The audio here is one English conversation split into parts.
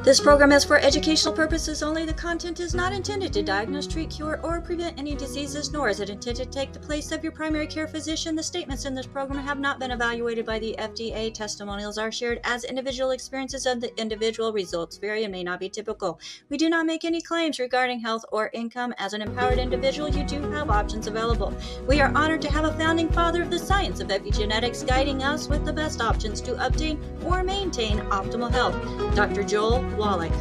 This program is for educational purposes only. The content is not intended to diagnose, treat, cure, or prevent any diseases, nor is it intended to take the place of your primary care physician. The statements in this program have not been evaluated by the FDA. Testimonials are shared as individual experiences of the individual. Results vary and may not be typical. We do not make any claims regarding health or income. As an empowered individual, you do have options available. We are honored to have a founding father of the science of epigenetics guiding us with the best options to obtain or maintain optimal health, Dr. Joel Wallach.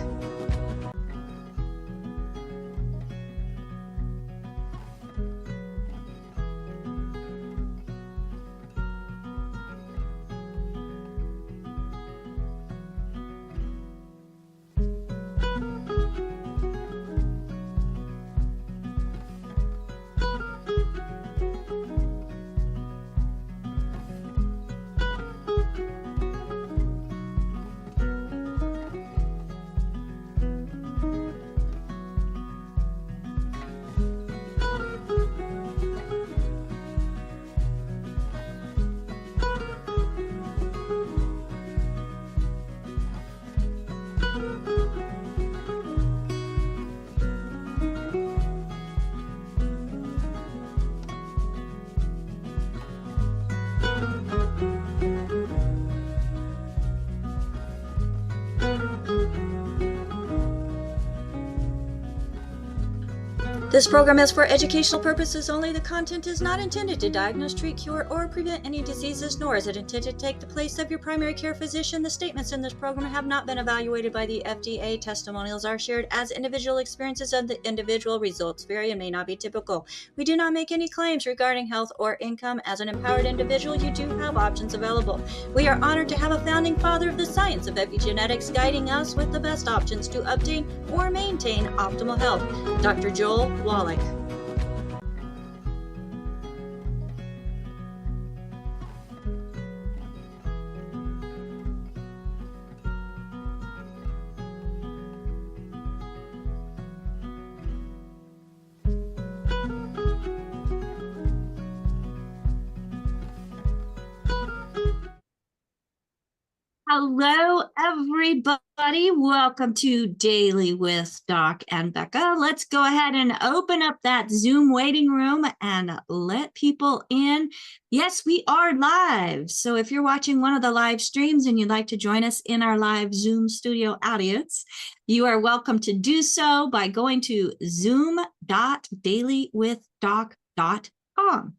This program is for educational purposes only. The content is not intended to diagnose, treat, cure, or prevent any diseases, nor is it intended to take the place of your primary care physician. The statements in this program have not been evaluated by the FDA. Testimonials are shared as individual experiences of the individual. Results vary and may not be typical. We do not make any claims regarding health or income. As an empowered individual, you do have options available. We are honored to have a founding father of the science of epigenetics guiding us with the best options to obtain or maintain optimal health, Dr. Joel Wallach. Hello, everybody. Welcome to Daily with Doc and Becca. Let's go ahead and open up that Zoom waiting room and let people in. Yes, we are live. So if you're watching one of the live streams and you'd like to join us in our live Zoom studio audience, you are welcome to do so by going to zoom.dailywithdoc.com.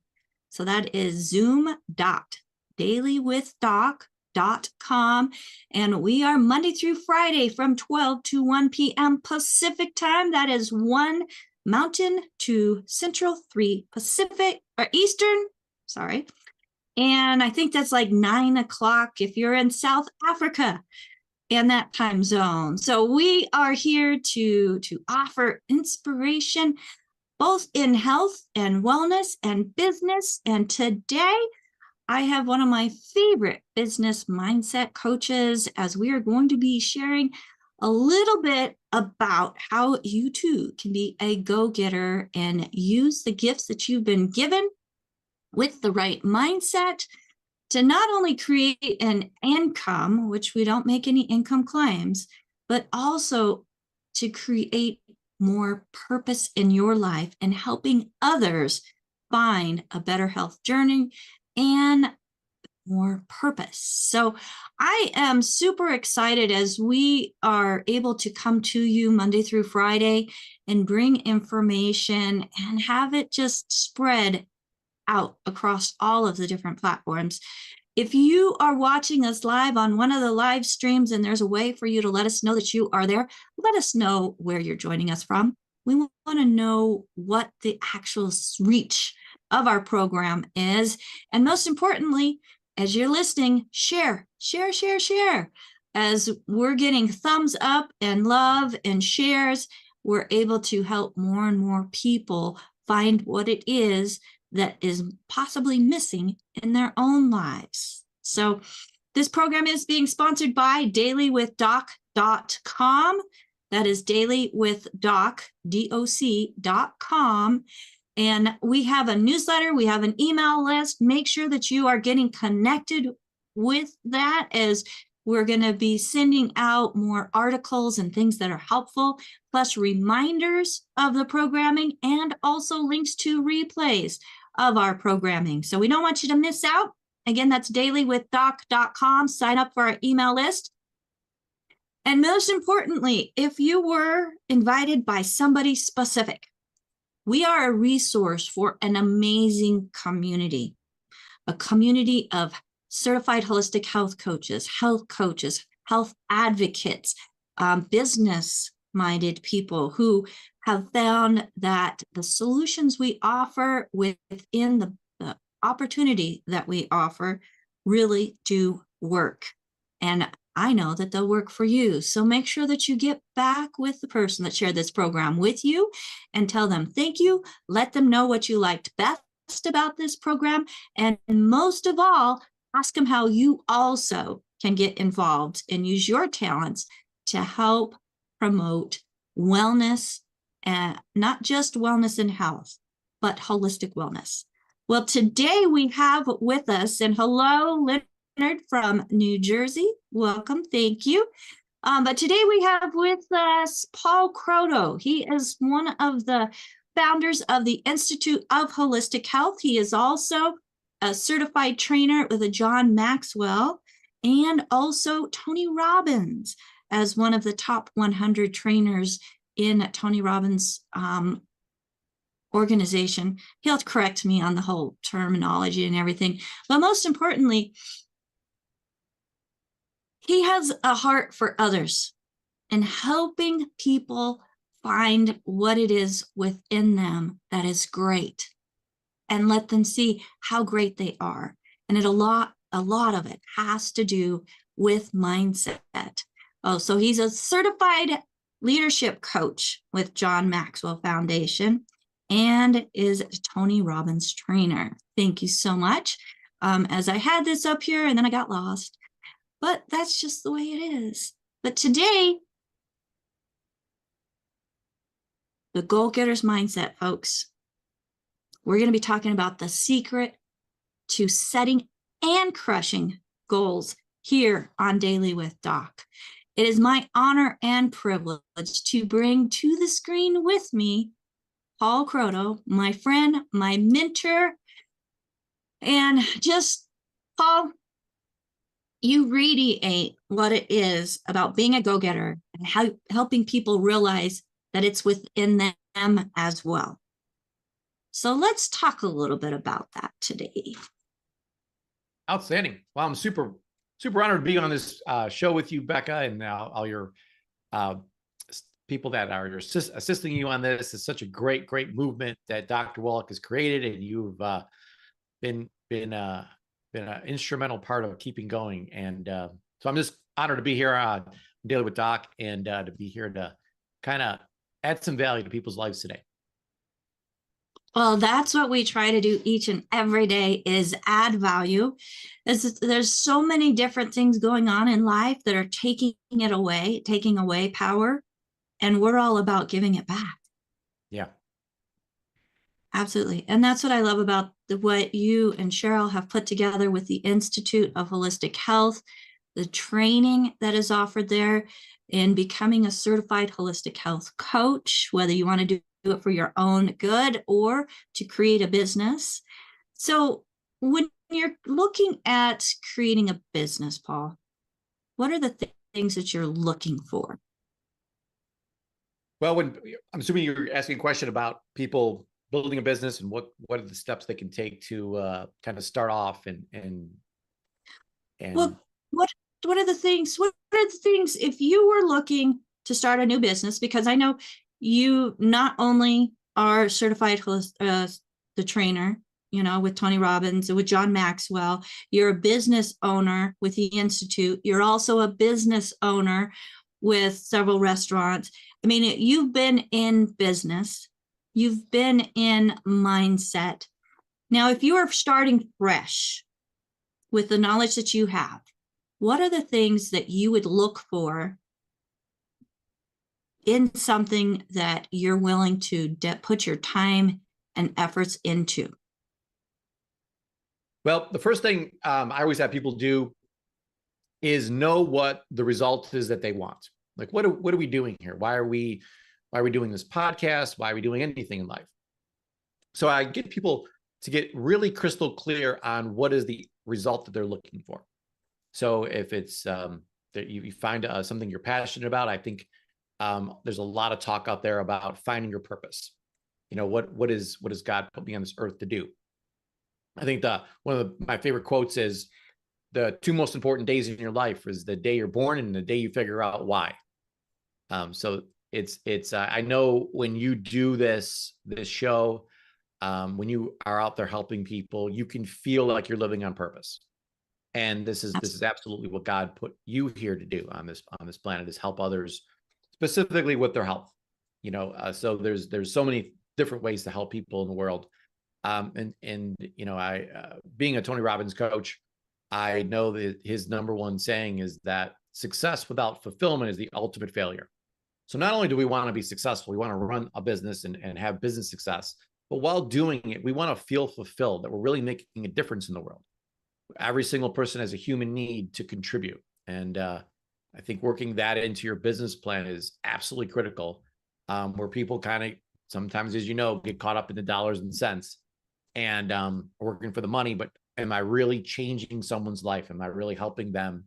So that is zoom.dailywithdoc.com. And we are Monday through Friday from 12 to 1 p.m. Pacific time. That is 1 Mountain, 2 Central, 3 Pacific or Eastern. Sorry. And I think that's like 9 o'clock if you're in South Africa in that time zone. So we are here to offer inspiration both in health and wellness and business. And today I have one of my favorite business mindset coaches, as we are going to be sharing a little bit about how you too can be a go-getter and use the gifts that you've been given with the right mindset to not only create an income, which we don't make any income claims, but also to create more purpose in your life and helping others find a better health journey and more purpose. So I am super excited as we are able to come to you Monday through Friday and bring information and have it just spread out across all of the different platforms. If you are watching us live on one of the live streams and there's a way for you to let us know that you are there, let us know where you're joining us from. We want to know what the actual reach of our program is. And most importantly, as you're listening, share. As we're getting thumbs up and love and shares, we're able to help more and more people find what it is that is possibly missing in their own lives. So this program is being sponsored by dailywithdoc.com. That is dailywithdoc.com. And we have a newsletter, we have an email list. Make sure that you are getting connected with that, as We're going to be sending out more articles and things that are helpful, plus reminders of the programming and also links to replays of our programming. So we don't want you to miss out. Again, that's dailywithdoc.com. Sign up for our email list. And most importantly, if you were invited by somebody specific, we are a resource for an amazing community, a community of certified holistic health coaches, health advocates, business-minded people who have found that the solutions we offer within the opportunity that we offer really do work. And I know that they'll work for you. So make sure that you get back with the person that shared this program with you and tell them thank you. Let them know what you liked best about this program. And most of all, ask them how you also can get involved and use your talents to help promote wellness, and not just wellness and health, but holistic wellness. Well, today we have with us, and hello, Leonard from New Jersey. Welcome. Thank you. But today we have with us Paul Kroto. He is one of the founders of the Institute of Holistic Health. He is also a certified trainer with a John Maxwell, and also Tony Robbins as one of the top 100 trainers in Tony Robbins' organization. He'll correct me on the whole terminology and everything. But most importantly, he has a heart for others and helping people find what it is within them that is great and let them see how great they are. And a lot of it has to do with mindset. Oh, so he's a certified leadership coach with John Maxwell Foundation and is a Tony Robbins trainer. Thank you so much. As I had this up here and then I got lost, but that's just the way it is. But today, the goal-getter's mindset, folks. We're going to be talking about the secret to setting and crushing goals here on Daily with Doc. It is my honor and privilege to bring to the screen with me Paul Kroto, my friend, my mentor, and just, Paul, you radiate what it is about being a go-getter and how helping people realize that it's within them as well. So let's talk a little bit about that today. Outstanding. Well, I'm super honored to be on this show with you, Becca, and all your people that are assisting you on this. It's such a great movement that Dr. Wallach has created, and you've been an instrumental part of keeping going. And so I'm just honored to be here on Daily with Doc and to be here to kind of add some value to people's lives today. Well, that's what we try to do each and every day, is add value. There's so many different things going on in life that are taking away power, and we're all about giving it back. Yeah. Absolutely. And that's what I love about what you and Cheryl have put together with the Institute of Holistic Health, the training that is offered there in becoming a certified holistic health coach, whether you want to do it for your own good or to create a business. So when you're looking at creating a business, Paul, what are the things that you're looking for? Well, when I'm assuming you're asking a question about people building a business and what are the steps they can take to kind of start off and well, what are the things if you were looking to start a new business? Because I know you not only are certified the trainer, with Tony Robbins and with John Maxwell, you're a business owner with the Institute. You're also a business owner with several restaurants. I mean, you've been in business, you've been in mindset. Now, if you are starting fresh with the knowledge that you have, what are the things that you would look for in something that you're willing to put your time and efforts into? Well, the first thing I always have people do is know what the result is that they want. Like, what are we doing here? Why are we doing this podcast? Why are we doing anything in life? So I get people to get really crystal clear on what is the result that they're looking for. So if it's that you find something you're passionate about, I think there's a lot of talk out there about finding your purpose. You know, what does God put me on this earth to do? I think one of my favorite quotes is, the two most important days in your life is the day you're born and the day you figure out why. So it's I know when you do this show, when you are out there helping people, you can feel like you're living on purpose. And this is absolutely what God put you here to do on this planet, is help others, specifically with their health. You know, so there's so many different ways to help people in the world. And you know, I being a Tony Robbins coach, I know that his number one saying is that success without fulfillment is the ultimate failure. So not only do we want to be successful, we want to run a business and have business success, but while doing it, we want to feel fulfilled, that we're really making a difference in the world. Every single person has a human need to contribute. And I think working that into your business plan is absolutely critical, where people kind of sometimes, as you know, get caught up in the dollars and cents and working for the money. But am I really changing someone's life? Am I really helping them?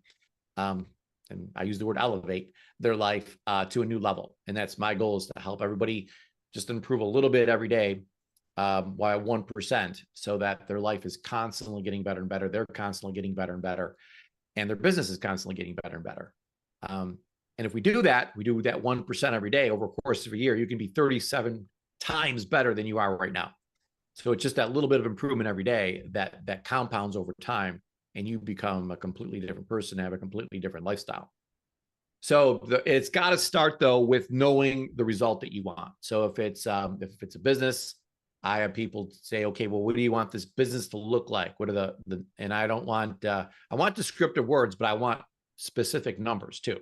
And I use the word elevate their life to a new level. And that's my goal, is to help everybody just improve a little bit every day, by 1%, so that their life is constantly getting better and better. They're constantly getting better and better, and their business is constantly getting better and better. And if we do that 1% every day over the course of a year, you can be 37 times better than you are right now. So it's just that little bit of improvement every day that compounds over time, and you become a completely different person, have a completely different lifestyle. So it's got to start though with knowing the result that you want. So if it's a business, I have people say, okay, well, what do you want this business to look like? What are and I don't want, I want descriptive words, but I want specific numbers too.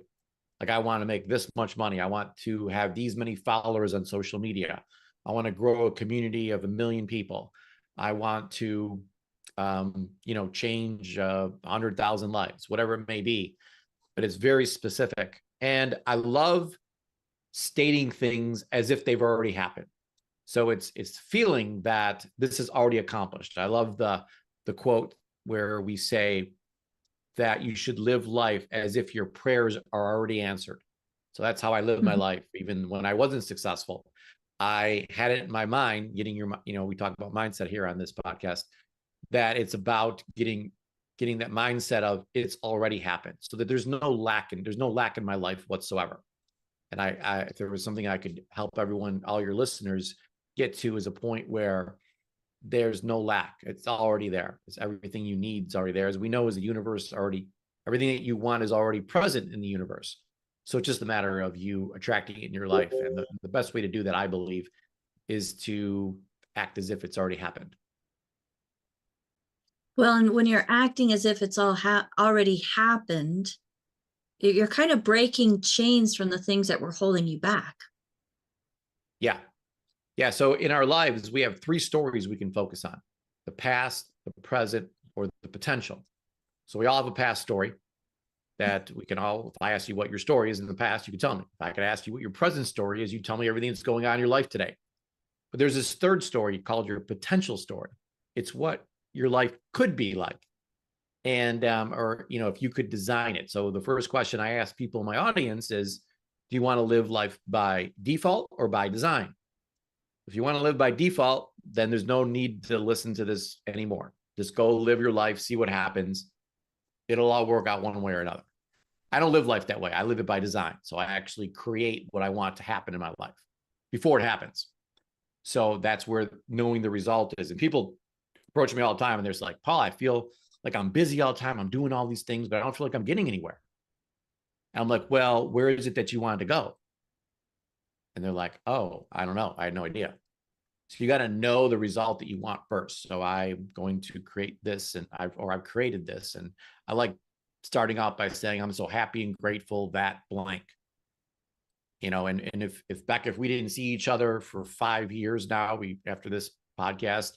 Like, I want to make this much money. I want to have these many followers on social media. I want to grow a community of 1 million people. I want to, change 100,000 lives, whatever it may be, but it's very specific. And I love stating things as if they've already happened. So it's feeling that this is already accomplished. I love the quote where we say that you should live life as if your prayers are already answered. So that's how I live my life. Even when I wasn't successful, I had it in my mind, we talk about mindset here on this podcast, that it's about getting that mindset of it's already happened, so that there's no lack in my life whatsoever. And I if there was something I could help everyone, all your listeners, get to, is a point where there's no lack. It's already there. It's everything you need is already there. As we know, as the universe already, everything that you want is already present in the universe. So it's just a matter of you attracting it in your life. And the best way to do that, I believe, is to act as if it's already happened. Well, and when you're acting as if it's all already happened, you're kind of breaking chains from the things that were holding you back. Yeah. Yeah. So in our lives, we have 3 stories we can focus on: the past, the present, or the potential. So we all have a past story that we can all, if I ask you what your story is in the past, you can tell me. If I could ask you what your present story is, you tell me everything that's going on in your life today. But there's this third story called your potential story. It's what your life could be like. And, if you could design it. So the first question I ask people in my audience is, do you want to live life by default or by design? If you want to live by default, then there's no need to listen to this anymore. Just go live your life, see what happens. It'll all work out one way or another. I don't live life that way. I live it by design. So I actually create what I want to happen in my life before it happens. So that's where knowing the result is. And people approach me all the time and they're like, Paul, I feel like I'm busy all the time. I'm doing all these things, but I don't feel like I'm getting anywhere. And I'm like, well, where is it that you wanted to go? And they're like, oh, I don't know. I had no idea. So you got to know the result that you want first. So I'm going to create this, and I've created this. And I like starting out by saying, I'm so happy and grateful that blank. And if Becca, if we didn't see each other for 5 years now, after this podcast,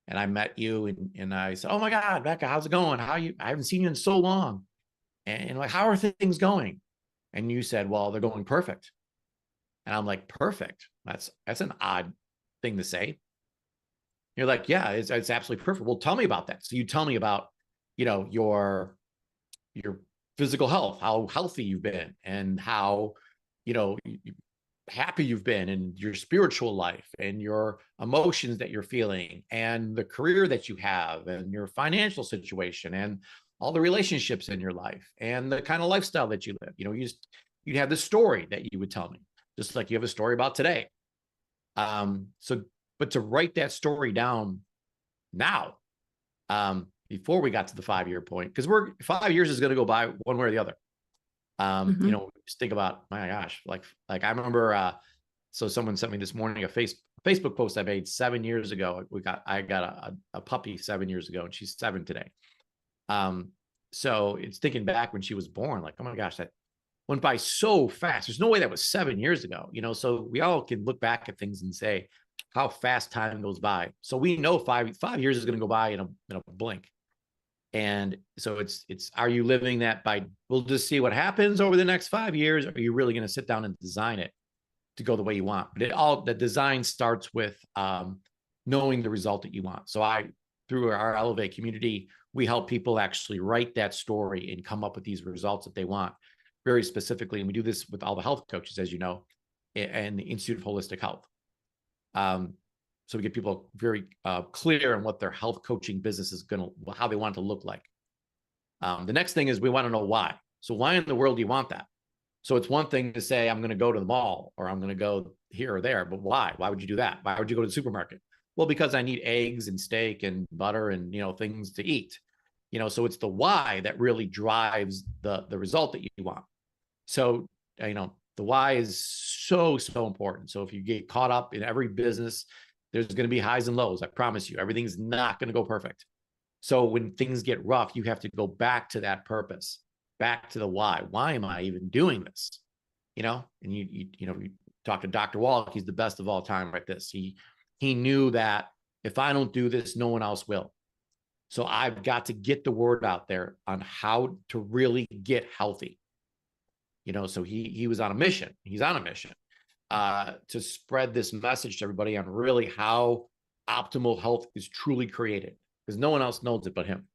and I met you and I said, oh my God, Becca, how's it going? I haven't seen you in so long. And like, how are things going? And you said, well, they're going perfect. And I'm like, perfect. That's an odd thing to say. You're like, yeah, it's absolutely perfect. Well, tell me about that. So you tell me about, your physical health, how healthy you've been, and how, happy you've been, and your spiritual life, and your emotions that you're feeling, and the career that you have, and your financial situation, and all the relationships in your life, and the kind of lifestyle that you live. You'd have this story that you would tell me, just like you have a story about today. But to write that story down now, before we got to the 5-year point, because 5 years is going to go by one way or the other. Just think about, my gosh, like I remember, so someone sent me this morning a Facebook post I made 7 years ago. I got a puppy 7 years ago, and she's 7 today. So it's thinking back when she was born, like, oh my gosh, that went by so fast. There's no way that was 7 years ago, so we all can look back at things and say how fast time goes by. So we know 5 years is going to go by in a blink. And so it's, are you living that by, we'll just see what happens over the next 5 years? Or are you really going to sit down and design it to go the way you want? But the design starts with knowing the result that you want. So through our Elevate community, we help people actually write that story and come up with these results that they want very specifically. And we do this with all the health coaches, as you know, and the Institute of Holistic Health. So we get people very clear on what their health coaching business is how they want it to look like. The next thing is we want to know why. So why in the world do you want that? So it's one thing to say, I'm going to go to the mall, or I'm going to go here or there, but why? Why would you do that? Why would you go to the supermarket? Well, because I need eggs and steak and butter and, things to eat, so it's the why that really drives the result that you want. So, the why is so, so important. So if you get caught up in every business, there's going to be highs and lows. I promise you, everything's not going to go perfect. So when things get rough, you have to go back to that purpose, back to the why. Why am I even doing this? And you talk to Dr. Wallach, he's the best of all time at this. He knew that if I don't do this, no one else will. So I've got to get the word out there on how to really get healthy. So he was on a mission. He's on a mission to spread this message to everybody on really how optimal health is truly created, because no one else knows it but him.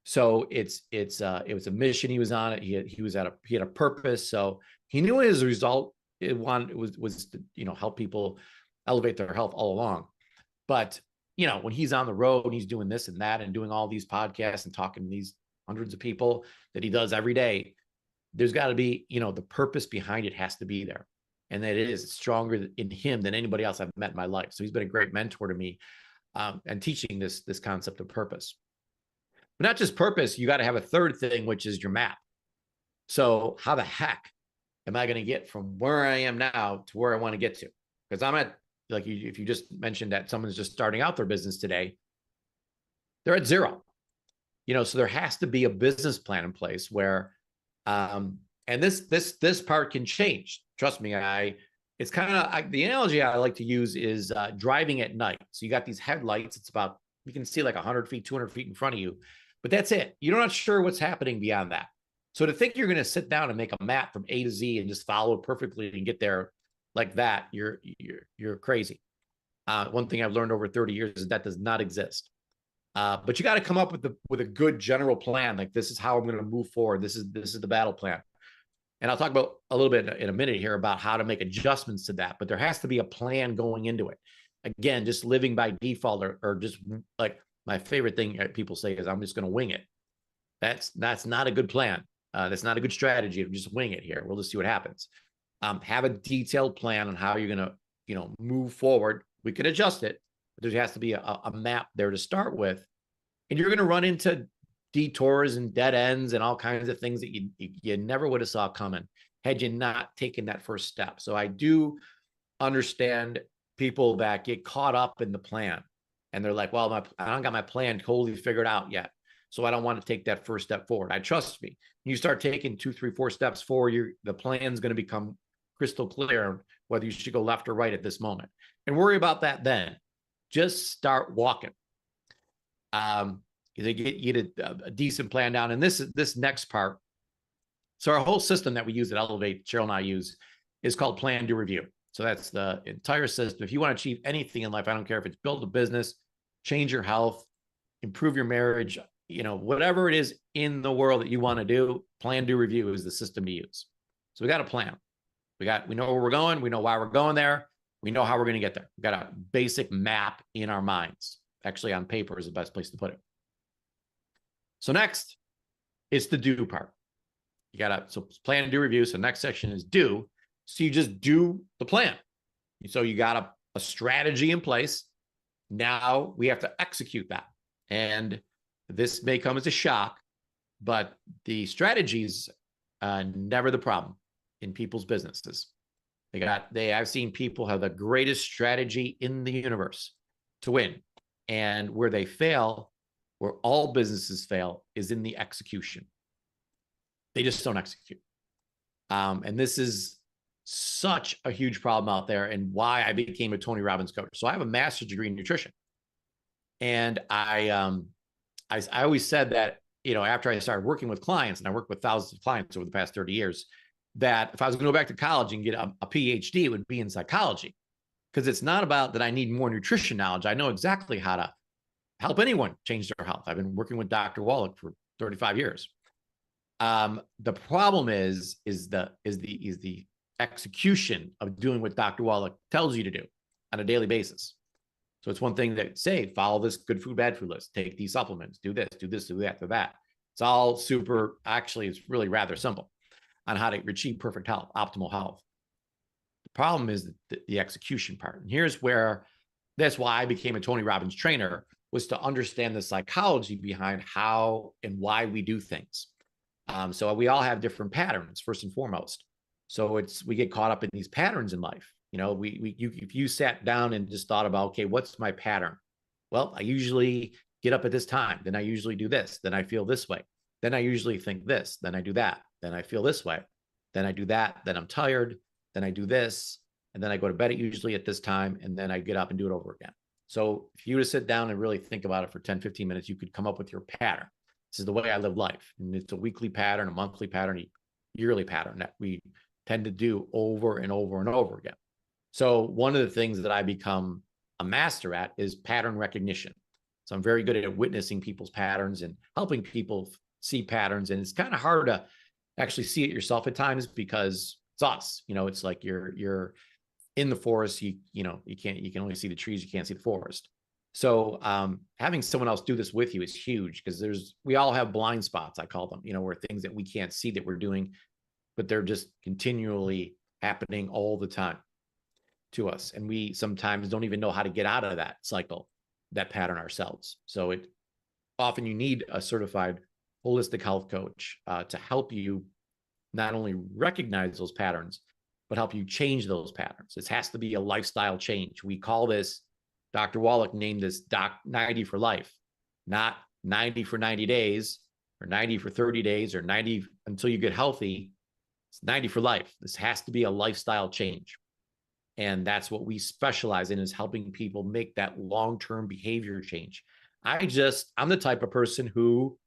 So it was a mission he was on. He had a purpose. So he knew his result was to help people elevate their health all along. But when he's on the road and he's doing this and that and doing all these podcasts and talking to these hundreds of people that he does every day, there's got to be the purpose behind it has to be there. And that it is stronger in him than anybody else I've met in my life. So he's been a great mentor to me, and teaching this concept of purpose. But not just purpose, you got to have a third thing, which is your map. So how the heck am I going to get from where I am now to where I want to get to? Because I'm at, like, if you just mentioned that someone's just starting out their business today, they're at zero. So there has to be a business plan in place where, and this part can change. Trust me, it's kind of the analogy I like to use is driving at night. So you got these headlights. It's about, you can see like 100 feet, 200 feet in front of you, but that's it. You're not sure what's happening beyond that. So to think you're going to sit down and make a map from A to Z and just follow it perfectly and get there like that, you're crazy. One thing I've learned over 30 years is that does not exist. But you got to come up with a good general plan. Like, this is how I'm going to move forward. This is the battle plan. And I'll talk about a little bit in a minute here about how to make adjustments to that, but there has to be a plan going into it. Again, just living by default or just like my favorite thing people say is, I'm just going to wing it. That's not a good plan. That's not a good strategy to just wing it here. We'll just see what happens. Have a detailed plan on how you're going to, move forward. We could adjust it, but there has to be a map there to start with. And you're going to run into detours and dead ends and all kinds of things that you never would have saw coming had you not taken that first step. So I do understand people that get caught up in the plan and they're like, well, I don't got my plan totally figured out yet, so I don't want to take that first step forward. Trust me, you start taking 2, 3, 4 steps forward, the plan's going to become crystal clear whether you should go left or right at this moment, and worry about that then. Just start walking. They get a decent plan down. And this next part So our whole system that we use at Elevate, Cheryl and I use, is called Plan, Do, Review. So that's the entire system. If you want to achieve anything in life, I don't care if it's build a business, change your health, improve your marriage, whatever it is in the world that you want to do, Plan, Do, Review is the system to use. So we got a plan. We know where we're going. We know why we're going there. We know how we're going to get there. We got a basic map in our minds. Actually, on paper is the best place to put it. So next, it's the do part. So plan, do, review. So next section is do. So you just do the plan. So you got a strategy in place. Now we have to execute that. And this may come as a shock, but the strategies never the problem in people's businesses. I've seen people have the greatest strategy in the universe to win. And where they fail, where all businesses fail, is in the execution. They just don't execute. And this is such a huge problem out there, and why I became a Tony Robbins coach. So I have a master's degree in nutrition. And I always said that, after I started working with clients, and I worked with thousands of clients over the past 30 years, that if I was going to go back to college and get a PhD, it would be in psychology. Because it's not about that I need more nutrition knowledge. I know exactly how to help anyone change their health. I've been working with Dr. Wallach for 35 years. The problem is the execution of doing what Dr. Wallach tells you to do on a daily basis. So it's one thing that say, follow this good food, bad food list, take these supplements, do this, do that, do that. It's all it's really rather simple on how to achieve perfect health, optimal health. The problem is the execution part. And that's why I became a Tony Robbins trainer, was to understand the psychology behind how and why we do things. So we all have different patterns, first and foremost. So we get caught up in these patterns in life. If you sat down and just thought about, okay, what's my pattern? Well, I usually get up at this time. Then I usually do this. Then I feel this way. Then I usually think this. Then I do that. Then I feel this way. Then I do that. Then I'm tired. Then I do this. And then I go to bed usually at this time. And then I get up and do it over again. So if you were to sit down and really think about it for 10, 15 minutes, you could come up with your pattern. This is the way I live life. And it's a weekly pattern, a monthly pattern, a yearly pattern that we tend to do over and over and over again. So one of the things that I become a master at is pattern recognition. So I'm very good at witnessing people's patterns and helping people see patterns. And it's kind of hard to actually see it yourself at times, because it's us. It's like you're in the forest. You can only see the trees. You can't see the forest. So having someone else do this with you is huge, because we all have blind spots, I call them, where things that we can't see that we're doing, but they're just continually happening all the time to us. And we sometimes don't even know how to get out of that cycle, that pattern ourselves. So often you need a certified holistic health coach to help you not only recognize those patterns, but help you change those patterns. This has to be a lifestyle change. We call this, Dr. Wallach named this 90 for life, not 90 for 90 days or 90 for 30 days or 90 until you get healthy. It's 90 for life. This has to be a lifestyle change. And that's what we specialize in, is helping people make that long-term behavior change. I'm the type of person who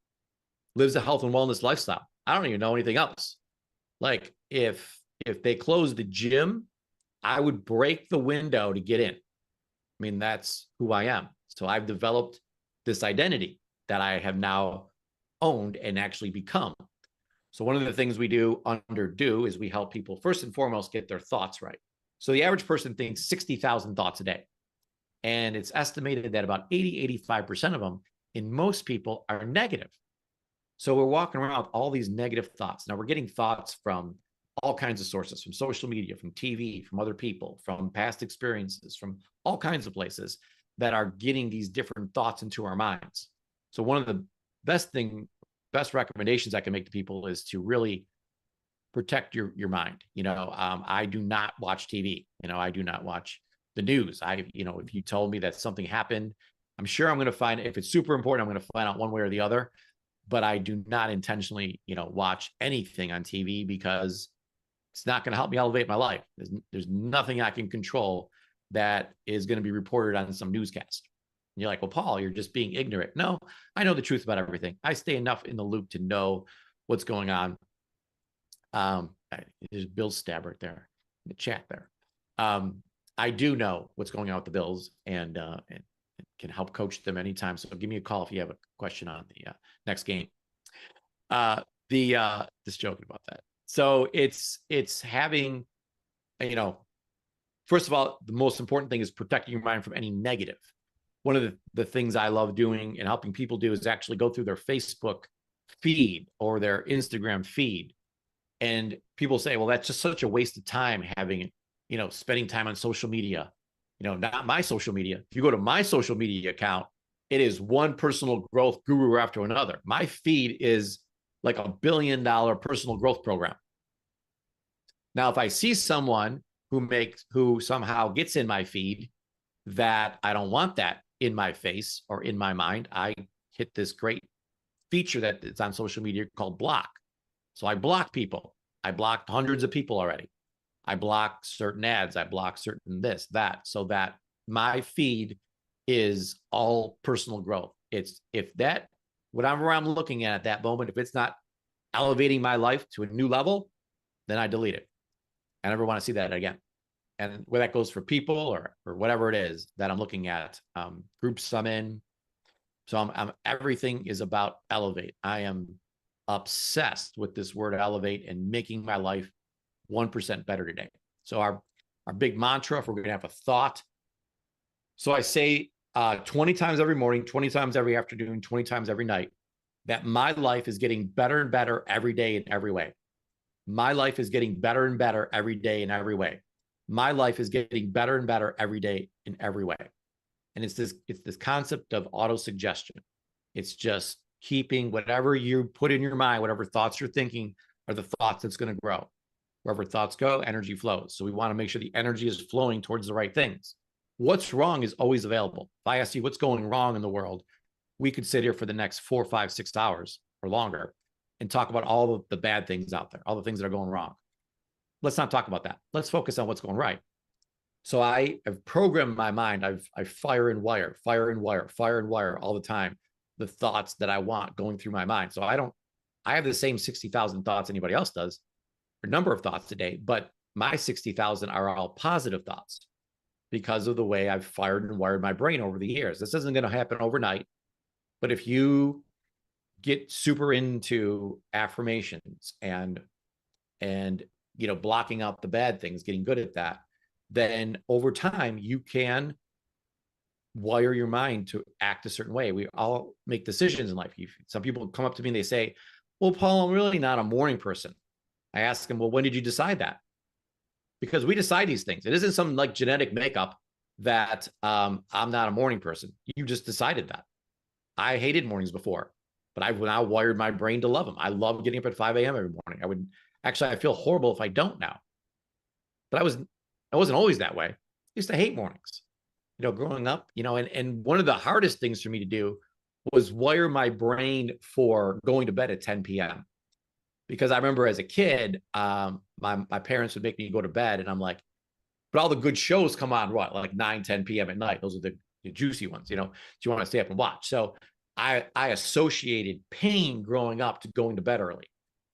lives a health and wellness lifestyle. I don't even know anything else. Like if they closed the gym, I would break the window to get in. I mean, that's who I am. So I've developed this identity that I have now owned and actually become. So one of the things we do under Do is we help people first and foremost get their thoughts right. So the average person thinks 60,000 thoughts a day. And it's estimated that about 85% of them in most people are negative. So we're walking around with all these negative thoughts. Now we're getting thoughts from all kinds of sources, from social media, from TV, from other people, from past experiences, from all kinds of places that are getting these different thoughts into our minds. So one of the best recommendations I can make to people is to really protect your mind. I do not watch TV. I do not watch the news. If you told me that something happened, I'm sure I'm going to find, if it's super important, I'm going to find out one way or the other. But I do not intentionally, watch anything on TV, because it's not going to help me elevate my life. There's nothing I can control that is going to be reported on some newscast. And you're like, well, Paul, you're just being ignorant. No, I know the truth about everything. I stay enough in the loop to know what's going on There's Bill Stab right there in the chat there. I do know what's going on with the Bills and can help coach them anytime. So give me a call if you have a question on the next game. Just joking about that. So it's having, first of all, the most important thing is protecting your mind from any negative. One of the things I love doing and helping people do is actually go through their Facebook feed or their Instagram feed. And people say, well, that's just such a waste of time having, spending time on social media. Not my social media. If you go to my social media account, it is one personal growth guru after another. My feed is like $1 billion personal growth program. Now, if I see someone who somehow gets in my feed that I don't want that in my face or in my mind, I hit this great feature that is on social media called block. So I block people. I blocked hundreds of people already. I block certain ads. I block certain this, that, so that my feed is all personal growth. It's whatever I'm looking at that moment, if it's not elevating my life to a new level, then I delete it. I never want to see that again. And where that goes for people or whatever it is that I'm looking at, groups I'm in. So everything is about elevate. I am obsessed with this word elevate and making my life 1% better today. So our big mantra, if we're going to have a thought. So I say 20 times every morning, 20 times every afternoon, 20 times every night, that my life is getting better and better every day in every way. My life is getting better and better every day in every way. My life is getting better and better every day in every way. And it's this concept of auto-suggestion. It's just keeping whatever you put in your mind, whatever thoughts you're thinking are the thoughts that's going to grow. Wherever thoughts go, energy flows. So we want to make sure the energy is flowing towards the right things. What's wrong is always available. If I ask you what's going wrong in the world, we could sit here for the next 4, 5, 6 hours or longer and talk about all of the bad things out there, all the things that are going wrong. Let's not talk about that. Let's focus on what's going right. So I have programmed my mind. I fire and wire all the time, the thoughts that I want going through my mind. So I have the same 60,000 thoughts anybody else does, a number of thoughts a day, but my 60,000 are all positive thoughts because of the way I've fired and wired my brain over the years. This isn't going to happen overnight, but if you get super into affirmations and blocking out the bad things, getting good at that, then over time you can wire your mind to act a certain way. We all make decisions in life. Some people come up to me and they say, well, Paul, I'm really not a morning person. I ask them, well, when did you decide that? Because we decide these things. It isn't some like genetic makeup that I'm not a morning person. You just decided that. I hated mornings before, but I've now wired my brain to love them. I love getting up at 5 a.m. every morning. I feel horrible if I don't now. But I wasn't always that way. I used to hate mornings, growing up, and one of the hardest things for me to do was wire my brain for going to bed at 10 p.m. Because I remember as a kid, my parents would make me go to bed and I'm like, but all the good shows come on, like 9, 10 p.m. at night. Those are the juicy ones, do you want to stay up and watch? So I associated pain growing up to going to bed early.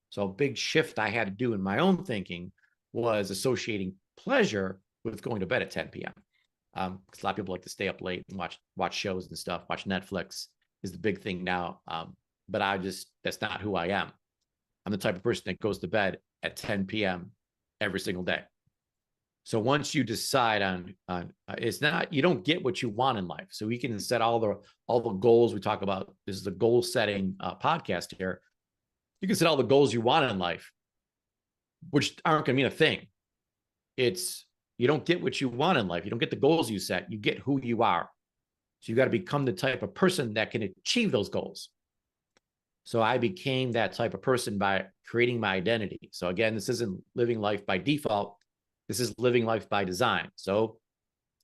So a big shift I had to do in my own thinking was associating pleasure with going to bed at 10 p.m. Because a lot of people like to stay up late and watch shows and stuff. Watch Netflix is the big thing now. But that's not who I am. I'm the type of person that goes to bed at 10 p.m. every single day. So once you decide on it's not, you don't get what you want in life. So we can set all the goals we talk about. This is the goal setting podcast here. You can set all the goals you want in life, which aren't going to mean a thing. You don't get what you want in life. You don't get the goals you set. You get who you are. So you got to become the type of person that can achieve those goals. So I became that type of person by creating my identity. So again, this isn't living life by default. This is living life by design. So,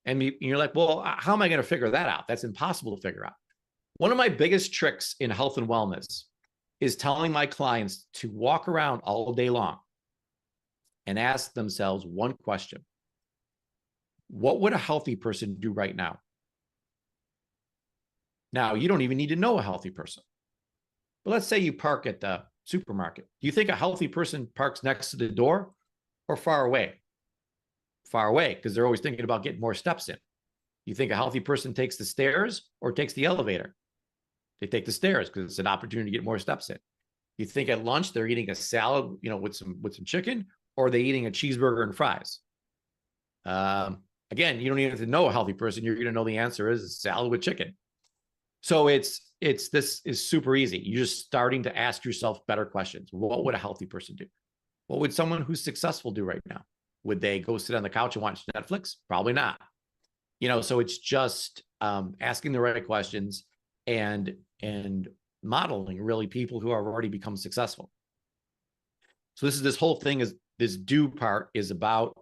and you're like, well, how am I going to figure that out? That's impossible to figure out. One of my biggest tricks in health and wellness is telling my clients to walk around all day long and ask themselves one question. What would a healthy person do right now? Now, you don't even need to know a healthy person. But let's say you park at the supermarket. Do you think a healthy person parks next to the door or far away? Far away, because they're always thinking about getting more steps in. You think a healthy person takes the stairs or takes the elevator? They take the stairs because it's an opportunity to get more steps in. You think at lunch they're eating a salad, with some chicken, or are they eating a cheeseburger and fries? Again, you don't even have to know a healthy person. You're going to know the answer is salad with chicken. So this is super easy. You're just starting to ask yourself better questions. What would a healthy person do? What would someone who's successful do right now? Would they go sit on the couch and watch Netflix? Probably not. So it's just asking the right questions and modeling really people who have already become successful. So this whole thing is this do part is about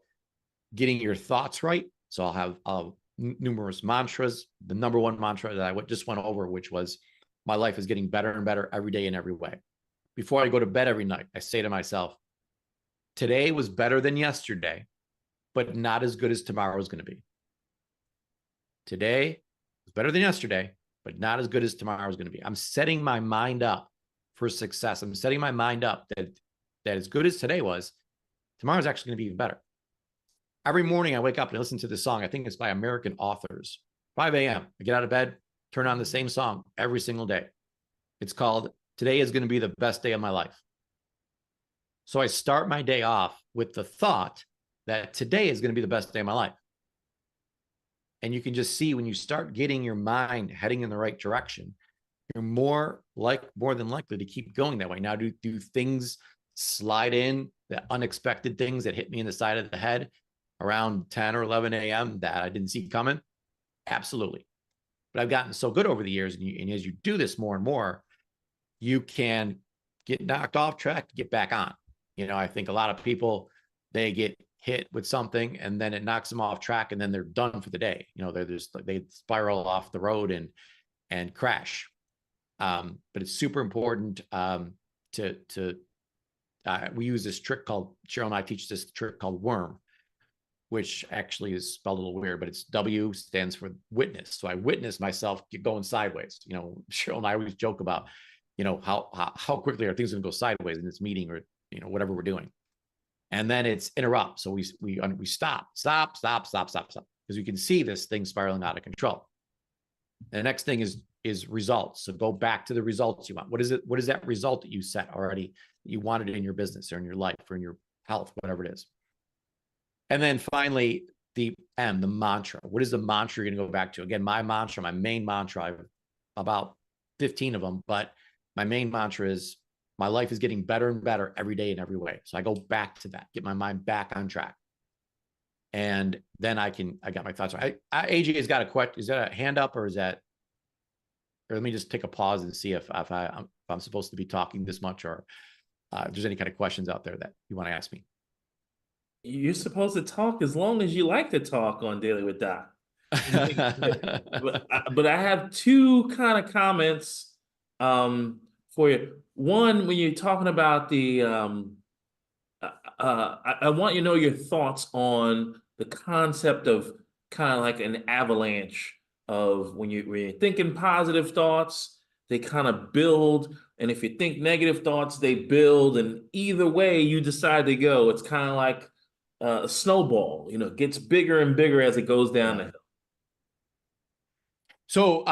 getting your thoughts right. So I'll have numerous mantras. The number one mantra that I just went over, which was, my life is getting better and better every day in every way. Before I go to bed every night, I say to myself, today was better than yesterday, but not as good as tomorrow is going to be. Today was better than yesterday, but not as good as tomorrow is going to be. I'm setting my mind up for success. I'm setting my mind up that as good as today was, tomorrow is actually going to be even better. Every morning I wake up and I listen to this song. I think it's by American authors. 5 a.m. I get out of bed, turn on the same song every single day. It's called Today is going to be the best day of my life. So I start my day off with the thought that today is going to be the best day of my life. And you can just see when you start getting your mind heading in the right direction, you're more than likely to keep going that way. Now, do things slide in, the unexpected things that hit me in the side of the head around 10 or 11 a.m. that I didn't see coming? Absolutely. But I've gotten so good over the years, and as you do this more and more, you can get knocked off track, get back on. I think a lot of people, they get hit with something and then it knocks them off track and then they're done for the day. They spiral off the road and crash. But it's super important we use this trick called, Cheryl and I teach this trick called WORM, which actually is spelled a little weird, but it's W stands for witness. So I witness myself going sideways. Cheryl and I always joke about, how quickly are things going to go sideways in this meeting or, whatever we're doing. And then it's interrupt. So we stop, because we can see this thing spiraling out of control. And the next thing is results. So go back to the results you want. What is it? What is that result that you set already that you wanted in your business or in your life or in your health, whatever it is? And then finally, the M, the mantra. What is the mantra you're going to go back to? Again, my main mantra, I have about 15 of them, but my main mantra is, my life is getting better and better every day in every way. So I go back to that, get my mind back on track. And then I got my thoughts. AJ has got a question. Is that a hand up or let me just take a pause and see if I'm supposed to be talking this much or if there's any kind of questions out there that you want to ask me. You're supposed to talk as long as you like to talk on Daily with Doc. but I have two kind of comments for you. One, when you're talking about the, I want you to know your thoughts on the concept of kind of like an avalanche of when you're thinking positive thoughts, they kind of build. And if you think negative thoughts, they build. And either way you decide to go, it's kind of like a snowball, it gets bigger and bigger as it goes down the hill. So,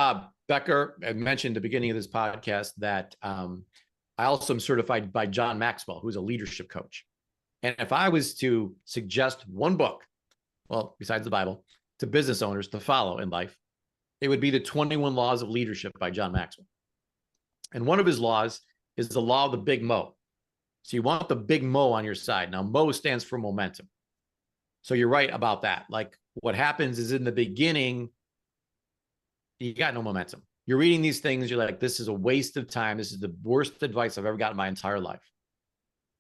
Becker, I mentioned at the beginning of this podcast that I also am certified by John Maxwell, who's a leadership coach. And if I was to suggest one book, well, besides the Bible, to business owners to follow in life, it would be the 21 Laws of Leadership by John Maxwell. And one of his laws is the law of the big Mo. So you want the big Mo on your side. Now, Mo stands for momentum. So you're right about that. Like what happens is in the beginning, you got no momentum. You're reading these things. You're like, this is a waste of time. This is the worst advice I've ever gotten in my entire life.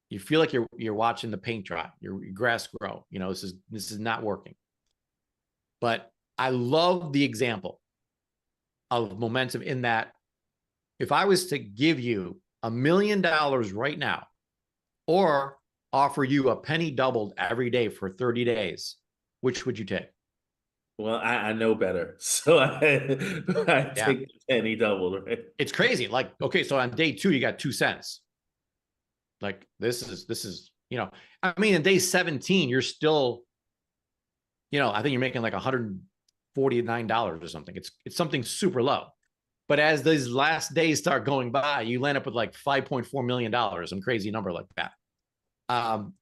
You feel like you're watching the paint dry, your grass grow. This is not working. But I love the example of momentum in that if I was to give you $1 million right now, or offer you a penny doubled every day for 30 days, which would you take? Well, I know better. So I take the penny doubled, right? It's crazy. Like, okay, so on day 2, you got 2 cents. Like this is, you know, I mean, in day 17, you're still, you know, I think you're making like $149 or something. It's something super low. But as these last days start going by, you land up with like $5.4 million, some crazy number like that.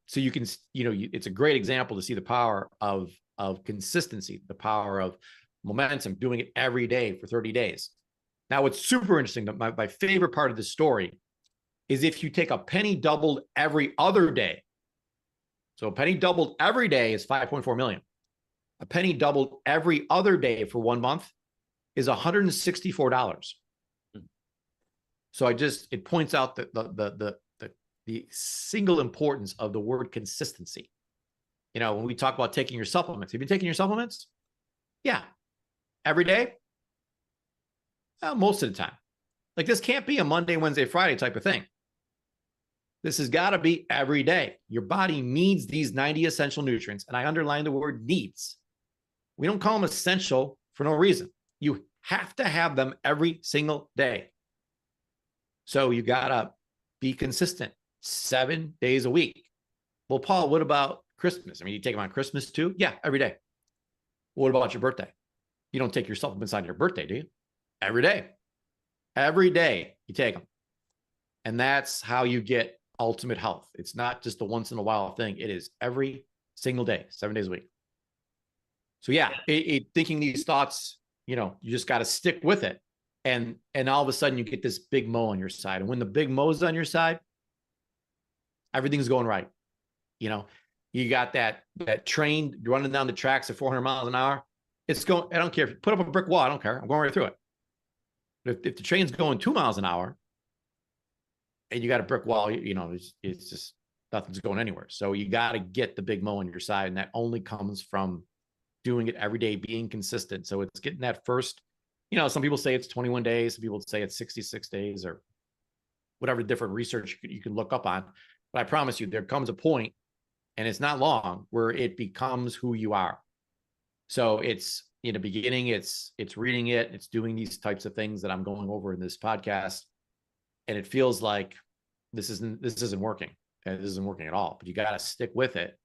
So you can, you know, it's a great example to see the power of consistency, the power of momentum, doing it every day for 30 days. Now, what's super interesting, my favorite part of this story is if you take a penny doubled every other day. So a penny doubled every day is 5.4 million. A penny doubled every other day for 1 month is $164. So it points out that the single importance of the word consistency. You know, when we talk about taking your supplements, have you been taking your supplements? Yeah. Every day? Well, most of the time. Like this can't be a Monday, Wednesday, Friday type of thing. This has got to be every day. Your body needs these 90 essential nutrients. And I underline the word needs. We don't call them essential for no reason. You have to have them every single day. So you got to be consistent 7 days a week. Well, Paul, what about Christmas? I mean, you take them on Christmas too? Yeah, every day. What about your birthday? You don't take your supplements on your birthday, do you? Every day. Every day you take them. And that's how you get ultimate health. It's not just a once in a while thing. It is every single day, 7 days a week. So yeah, thinking these thoughts, you know, you just got to stick with it. And all of a sudden you get this big mo on your side. And when the big mo's on your side, everything's going right. You know, you got that train running down the tracks at 400 miles an hour. It's going, I don't care if you put up a brick wall. I don't care. I'm going right through it. But if the train's going 2 miles an hour and you got a brick wall, you know, it's just nothing's going anywhere. So you got to get the big mo on your side. And that only comes from doing it every day, being consistent. So it's getting that first, you know, some people say it's 21 days. Some people say it's 66 days or whatever different research you can look up on. But I promise you, there comes a point, and it's not long, where it becomes who you are. So it's in the beginning, it's reading it, it's doing these types of things that I'm going over in this podcast. And it feels like this isn't working. And this isn't working at all, but you got to stick with it.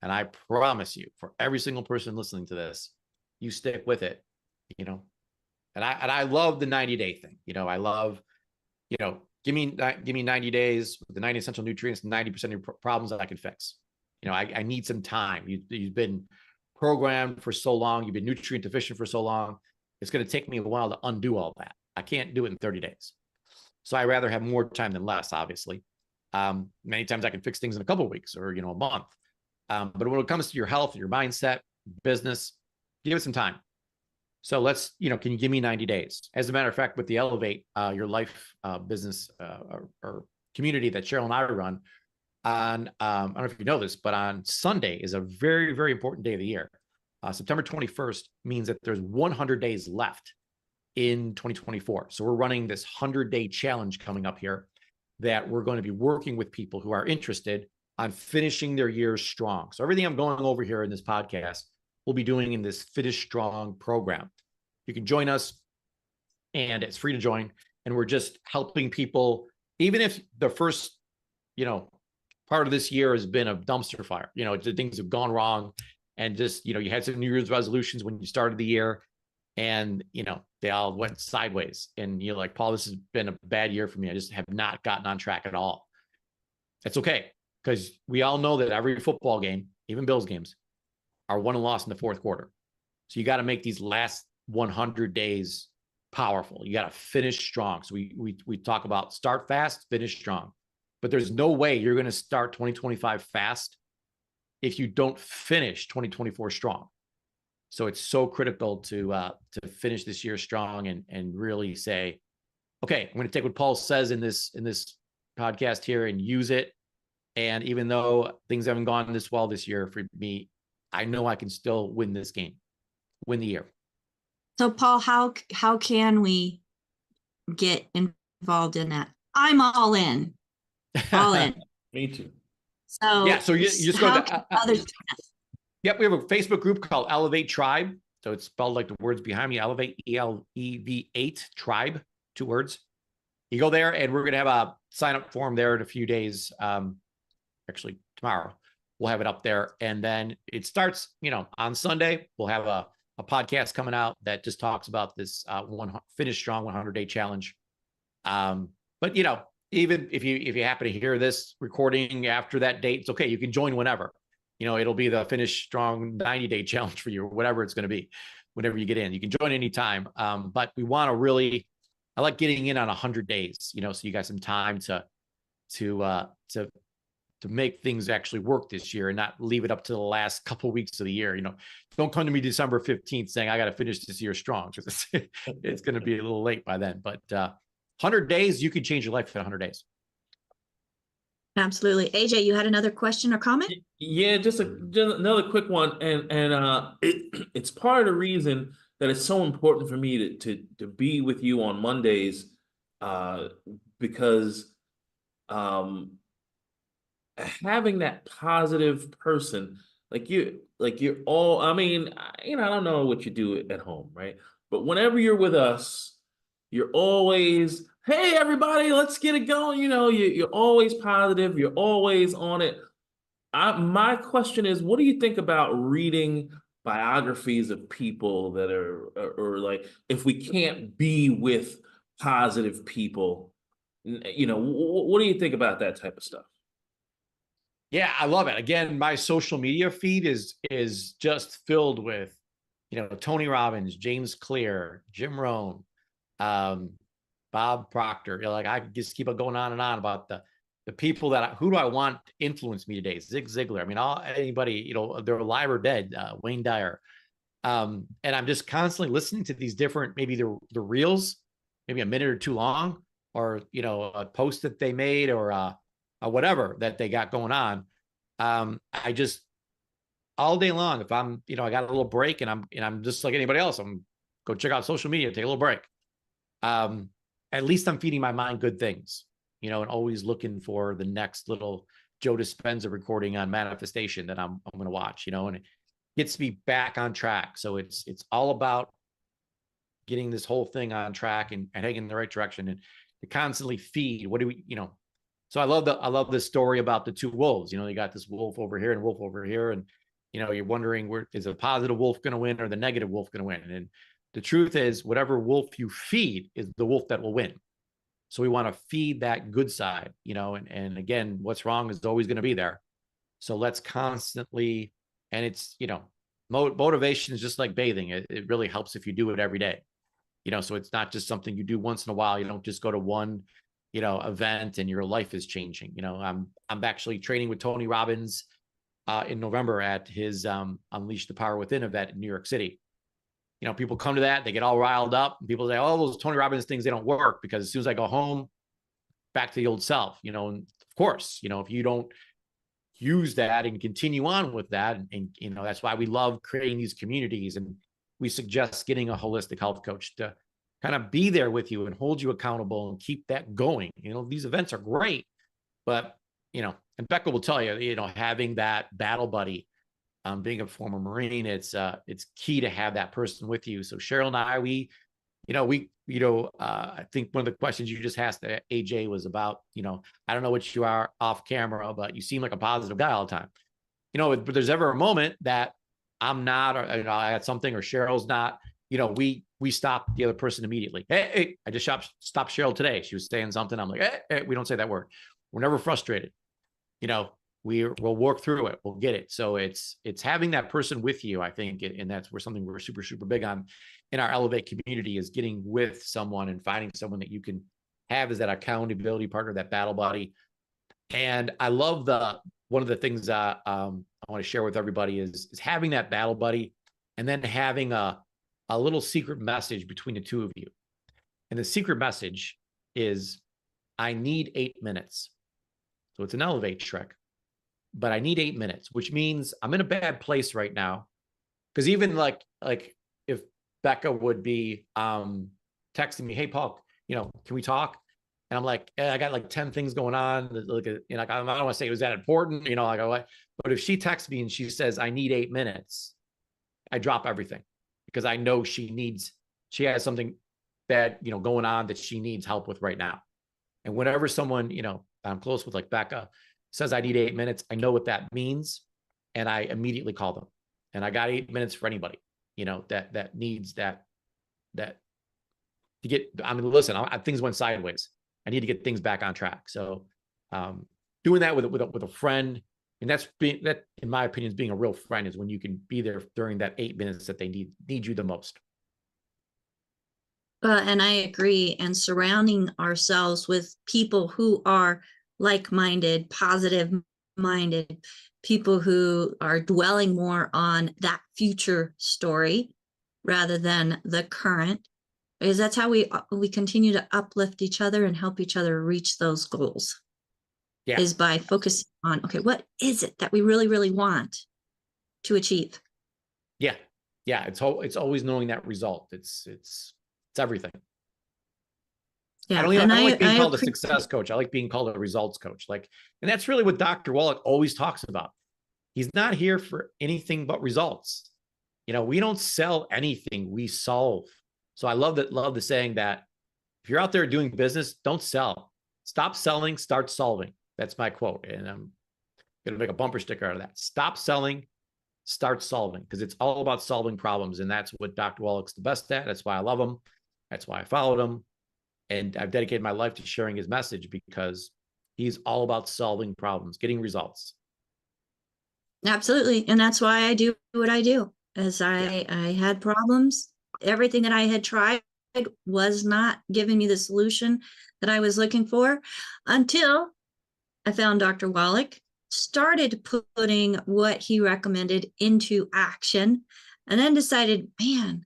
And I promise you, for every single person listening to this, you stick with it, you know. And I love the 90-day thing. You know, I love, you know, give me 90 days with the 90 essential nutrients, 90% of your problems that I can fix. You know, I need some time. You've been programmed for so long. You've been nutrient deficient for so long. It's going to take me a while to undo all that. I can't do it in 30 days. So I rather have more time than less, obviously. Many times I can fix things in a couple of weeks or, you know, a month. But when it comes to your health, your mindset, business, give it some time. So let's, you know, can you give me 90 days? As a matter of fact, with the Elevate Your Life business or community that Cheryl and I run on, I don't know if you know this, but on Sunday is a very, very important day of the year. September 21st means that there's 100 days left in 2024. So we're running this 100-day challenge coming up here that we're going to be working with people who are interested on finishing their years strong. So everything I'm going over here in this podcast, we'll be doing in this Finish Strong program. You can join us, and it's free to join. And we're just helping people, even if the first, you know, part of this year has been a dumpster fire, you know, things have gone wrong, and just, you know, you had some New Year's resolutions when you started the year, and, you know, they all went sideways. And you're like, Paul, this has been a bad year for me. I just have not gotten on track at all. That's okay, because we all know that every football game, even Bills games, are won and lost in the fourth quarter. So you got to make these last 100 days powerful. You got to finish strong. So we talk about start fast, finish strong. But there's no way you're going to start 2025 fast if you don't finish 2024 strong. So it's so critical to finish this year strong and really say, okay, I'm going to take what Paul says in this podcast here and use it. And even though things haven't gone this well this year for me, I know I can still win this game, win the year. So Paul, how can we get involved in that? I'm all in. All in. Me too. So yeah, so you just go to others. Yep, we have a Facebook group called Elevate Tribe. So it's spelled like the words behind me, Elevate, ELEV8 Tribe, 2 words. you go there, and we're going to have a sign up form there in a few days. Actually, tomorrow we'll have it up there. And then it starts, on Sunday, we'll have a podcast coming out that just talks about this Finish Strong 100-day challenge. But even if you happen to hear this recording after that date, it's okay. You can join whenever. It'll be the Finish Strong 90-day challenge for you, or whatever it's going to be. Whenever you get in, you can join anytime. But we want to really, I like getting in on 100 days, so you got some time to make things actually work this year and not leave it up to the last couple of weeks of the year. Don't come to me December 15th saying I got to finish this year strong, because it's going to be a little late by then. But 100 days, you can change your life in 100 days. Absolutely. AJ, you had another question or comment? Yeah, just another quick one. And it's part of the reason that it's so important for me to be with you on Mondays, because having that positive person, you're all, I mean, I don't know what you do at home, right? But whenever you're with us, you're always, hey, everybody, let's get it going. You're always positive. You're always on it. My question is, what do you think about reading biographies of people that are, or like, if we can't be with positive people, what do you think about that type of stuff? Yeah, I love it. Again, my social media feed is just filled with, Tony Robbins, James Clear, Jim Rohn, Bob Proctor. I could just keep going on and on about the people who do I want to influence me today? Zig Ziglar. I mean, anybody, they're alive or dead. Wayne Dyer. And I'm just constantly listening to these different, maybe the reels, maybe a minute or two long, or, a post that they made, or whatever that they got going on. I just, all day long, if I'm, I got a little break and I'm just like anybody else, I'm go check out social media, take a little break. At least I'm feeding my mind good things, and always looking for the next little Joe Dispenza recording on manifestation that I'm going to watch, and it gets me back on track. So it's all about getting this whole thing on track and heading in the right direction, and to constantly feed. What do we, So I love this story about the two wolves. You got this wolf over here and wolf over here, and you're wondering, where is a positive wolf going to win or the negative wolf going to win? And the truth is, whatever wolf you feed is the wolf that will win. So we want to feed that good side, and again, what's wrong is always going to be there. So let's constantly, and it's, motivation is just like bathing. It really helps if you do it every day, so it's not just something you do once in a while. You don't just go to one, event and your life is changing. I'm actually training with Tony Robbins in November at his Unleash the Power Within event in New York City. People come to that, they get all riled up, and people say, oh, those Tony Robbins things, they don't work, because as soon as I go home, back to the old self, and of course, if you don't use that and continue on with that, and that's why we love creating these communities, and we suggest getting a holistic health coach to kind of be there with you and hold you accountable and keep that going. These events are great, but, and Becca will tell you, having that battle buddy, being a former Marine, it's key to have that person with you. So Cheryl and I, I think one of the questions you just asked AJ was about, I don't know what you are off camera, but you seem like a positive guy all the time. But there's ever a moment that I'm not, or I got something, or Cheryl's not, we stop the other person immediately. Hey, I just stopped Cheryl today. She was saying something. I'm like, hey, we don't say that word. We're never frustrated. We'll work through it. We'll get it. So it's having that person with you, I think, and that's where something we're super, super big on in our Elevate community, is getting with someone and finding someone that you can have as that accountability partner, that battle buddy. And I love one of the things I want to share with everybody is having that battle buddy, and then having a little secret message between the two of you. And the secret message is, I need 8 minutes. So it's an Elevate trick, but I need 8 minutes, which means I'm in a bad place right now. Because even like if Becca would be texting me, hey, Paul, can we talk? And I'm like, I got like 10 things going on. Look at, I don't want to say it was that important, but if she texts me and she says, I need 8 minutes, I drop everything, because I know she has something that, going on that she needs help with right now. And whenever someone, I'm close with, like Becca, says I need 8 minutes, I know what that means. And I immediately call them. And I got 8 minutes for anybody, that needs that to get, listen, things went sideways. I need to get things back on track. So doing that with a friend, and that, in my opinion, is being a real friend, is when you can be there during that 8 minutes that they need you the most. And I agree. And surrounding ourselves with people who are like-minded, positive-minded, people who are dwelling more on that future story rather than the current, because that's how we continue to uplift each other and help each other reach those goals. Yeah. Is by focusing on, okay, what is it that we really, really want to achieve? Yeah. Yeah. It's always knowing that result. It's everything. Yeah. I don't like being called a success coach. I like being called a results coach. And that's really what Dr. Wallach always talks about. He's not here for anything but results. We don't sell anything, we solve. So I love the saying that if you're out there doing business, don't sell. Stop selling, start solving. That's my quote. And I'm going to make a bumper sticker out of that. Stop selling, start solving, because it's all about solving problems. And that's what Dr. Wallach's the best at. That's why I love him. That's why I followed him. And I've dedicated my life to sharing his message, because he's all about solving problems, getting results. Absolutely. And that's why I do what I do. As I had problems, everything that I had tried was not giving me the solution that I was looking for, until I found Dr. Wallach, started putting what he recommended into action, and then decided, man,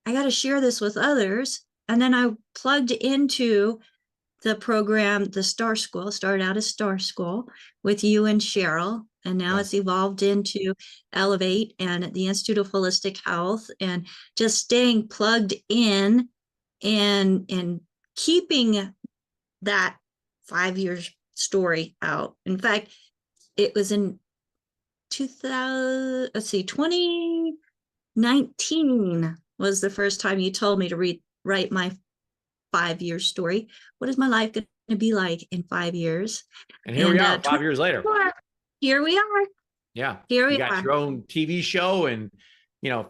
I got to share this with others. And then I plugged into the program, the Star School, started out as Star School with you and Cheryl. And now it's evolved into Elevate and the Institute of Holistic Health, and just staying plugged in and keeping that 5 years story out. In fact, it was in 2019 was the first time you told me to write my 5 year story. What is my life going to be like in 5 years? And here we are 5 years later. Here we are. Yeah. Here we are. You got your own TV show. And, 5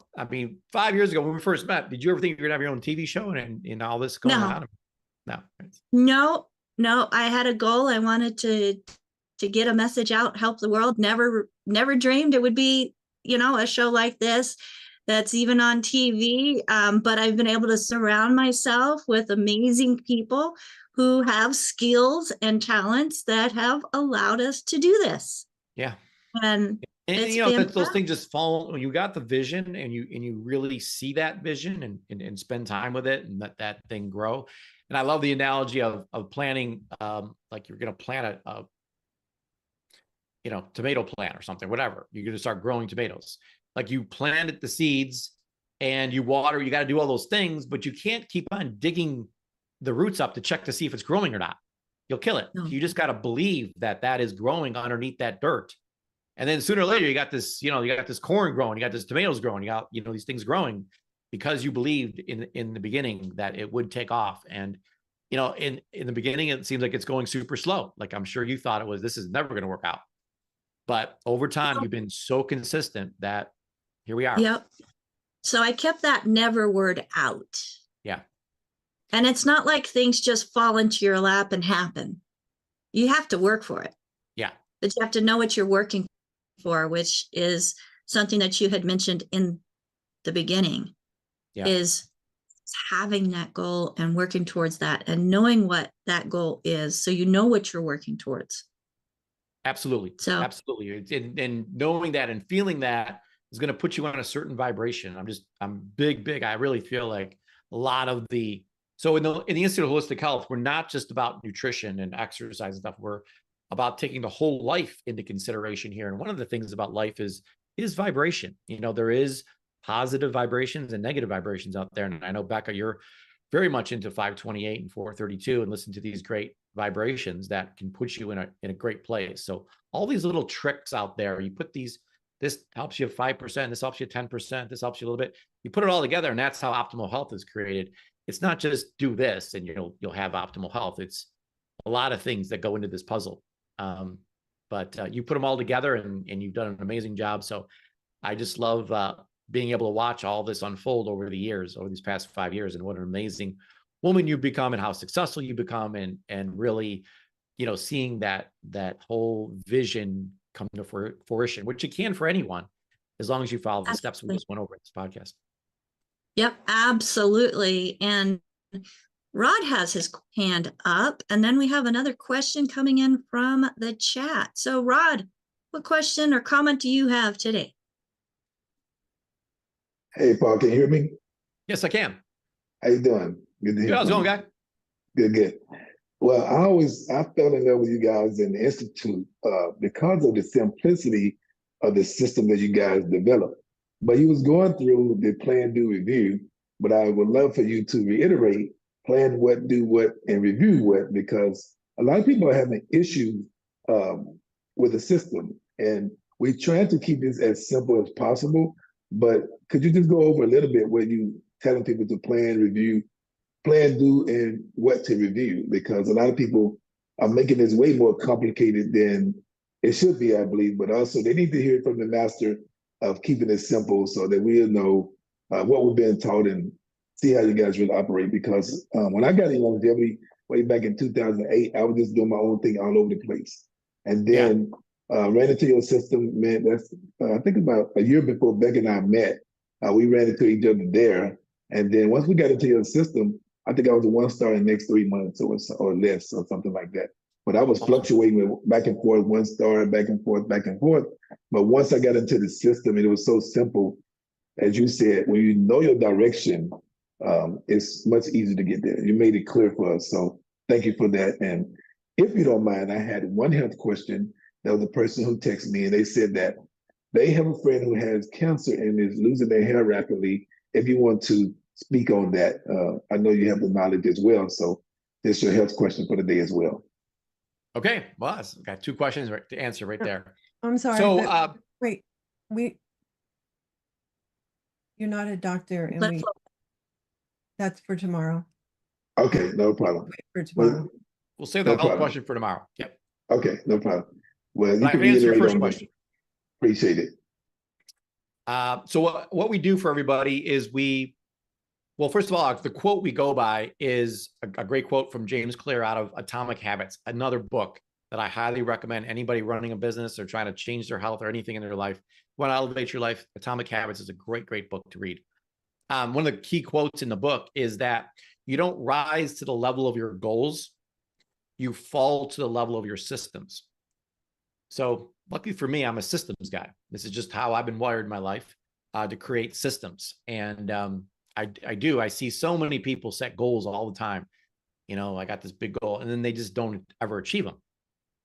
years ago when we first met, did you ever think you were going to have your own TV show and all this going on? No. I had a goal. I wanted to get a message out, help the world. Never dreamed it would be, a show like this that's even on TV. But I've been able to surround myself with amazing people who have skills and talents that have allowed us to do this. Yeah. And those things just fall when you got the vision and you really see that vision and spend time with it and let that thing grow. And I love the analogy of planting, like you're going to plant a tomato plant or something, whatever. You're going to start growing tomatoes. Like you planted the seeds and you water, you got to do all those things, but you can't keep on digging the roots up to check to see if it's growing or not. You'll kill it. No. You just got to believe that is growing underneath that dirt. And then sooner or later, you got this corn growing, you got this tomatoes growing, you got, these things growing because you believed in the beginning that it would take off. And, in the beginning, it seems like it's going super slow. Like I'm sure you thought this is never going to work out. But over time, you've been so consistent that here we are. Yep. So I kept that never word out. Yeah. And it's not like things just fall into your lap and happen. You have to work for it. Yeah. But you have to know what you're working for, which is something that you had mentioned in the beginning, is having that goal and working towards that and knowing what that goal is. So you know what you're working towards. Absolutely. So absolutely. And knowing that and feeling that is going to put you on a certain vibration. I'm big. I really feel like a lot of so in the Institute of Holistic Health, we're not just about nutrition and exercise and stuff. We're about taking the whole life into consideration here. And one of the things about life is vibration. There is positive vibrations and negative vibrations out there. And I know, Becca, you're very much into 528 and 432 and listen to these great vibrations that can put you in a great place. So all these little tricks out there, you put this helps you 5%, this helps you 10%, this helps you a little bit. You put it all together, and that's how optimal health is created. It's not just do this and you'll have optimal health. It's a lot of things that go into this puzzle. But you put them all together, and you've done an amazing job. So I just love being able to watch all this unfold over the years, over these past 5 years, and what an amazing woman you've become and how successful you become, and really, seeing that whole vision come to fruition, which you can for anyone, as long as you follow the steps we just went over in this podcast. Yep, absolutely. And Rod has his hand up, and then we have another question coming in from the chat. So Rod, what question or comment do you have today? Hey, Paul, can you hear me? Yes, I can. How you doing? Good to hear. How's it going, guy? Good. Well, I fell in love with you guys in the Institute because of the simplicity of the system that you guys developed. But you was going through the plan, do, review, but I would love for you to reiterate plan what, do what, and review what, because a lot of people are having issues with the system. And we try to keep this as simple as possible, but could you just go over a little bit where you telling people to plan, review, plan, do, and what to review? Because a lot of people are making this way more complicated than it should be, I believe, but also they need to hear from the master of keeping it simple so that we'll know what we're being taught and see how you guys really operate. Because when I got in longevity way back in 2008, I was just doing my own thing all over the place. And then ran into your system, man, that's I think about a year before Beck and I met, we ran into each other there. And then once we got into your system, I think I was a 1-star in the next 3 months or less or something like that. But I was fluctuating back and forth, 1-star, back and forth. But once I got into the system, and it was so simple, as you said, when you know your direction, it's much easier to get there. You made it clear for us. So thank you for that. And if you don't mind, I had one health question. There was a person who texted me, and they said that they have a friend who has cancer and is losing their hair rapidly. If you want to speak on that, I know you have the knowledge as well. So this is your health question for the day as well. Okay, well, I've got 2 questions to answer right there. I'm sorry. So, wait, you're not a doctor, and that's for tomorrow. Okay, no problem. Wait for tomorrow. We'll save the health question for tomorrow. Yep. Okay, no problem. Well, you can answer your first question. Appreciate it. So what we do for everybody is well, first of all, the quote we go by is a great quote from James Clear out of Atomic Habits, another book that I highly recommend anybody running a business or trying to change their health or anything in their life. You want to elevate your life, Atomic Habits is a great book to read. One of the key quotes in the book is that you don't rise to the level of your goals, you fall to the level of your systems. So luckily for me, I'm a systems guy. This is just how I've been wired in my life to create systems. And I see so many people set goals all the time. I got this big goal, and then they just don't ever achieve them.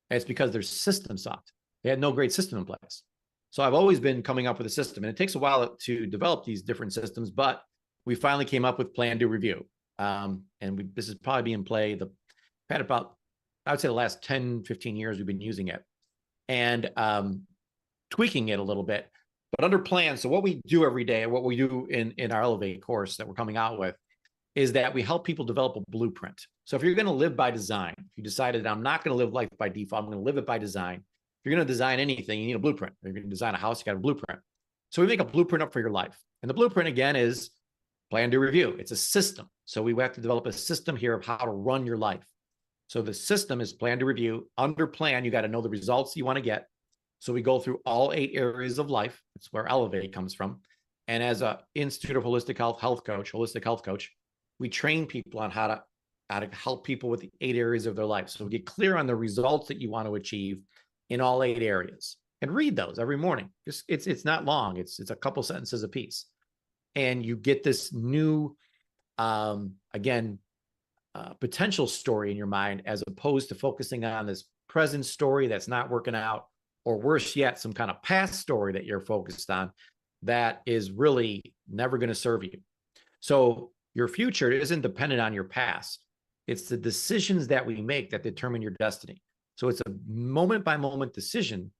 And it's because their system sucked. They had no great system in place. So I've always been coming up with a system, and it takes a while to develop these different systems, but we finally came up with Plan, Do, Review. This is probably being played had about, I would say the last 10, 15 years we've been using it and tweaking it a little bit. But under plan, so what we do every day and what we do in our Elevate course that we're coming out with is that we help people develop a blueprint. So if you're going to live by design, if you decided that I'm not going to live life by default, I'm going to live it by design. If you're going to design anything, you need a blueprint. If you're going to design a house, you got a blueprint. So we make a blueprint up for your life. And the blueprint, again, is Plan, Do, Review. It's a system. So we have to develop a system here of how to run your life. So the system is Plan, Do, Review. Under plan, you got to know the results you want to get. So we go through all 8 areas of life. That's where Elevate comes from. And as an Institute of Holistic Holistic Health Coach, we train people on how to help people with the 8 areas of their life. So get clear on the results that you want to achieve in all 8 areas, and read those every morning. It's not long. It's a couple sentences a piece, and you get this new, potential story in your mind, as opposed to focusing on this present story that's not working out, or worse yet, some kind of past story that you're focused on that is really never going to serve you. So your future isn't dependent on your past. It's the decisions that we make that determine your destiny. So it's a moment by moment decision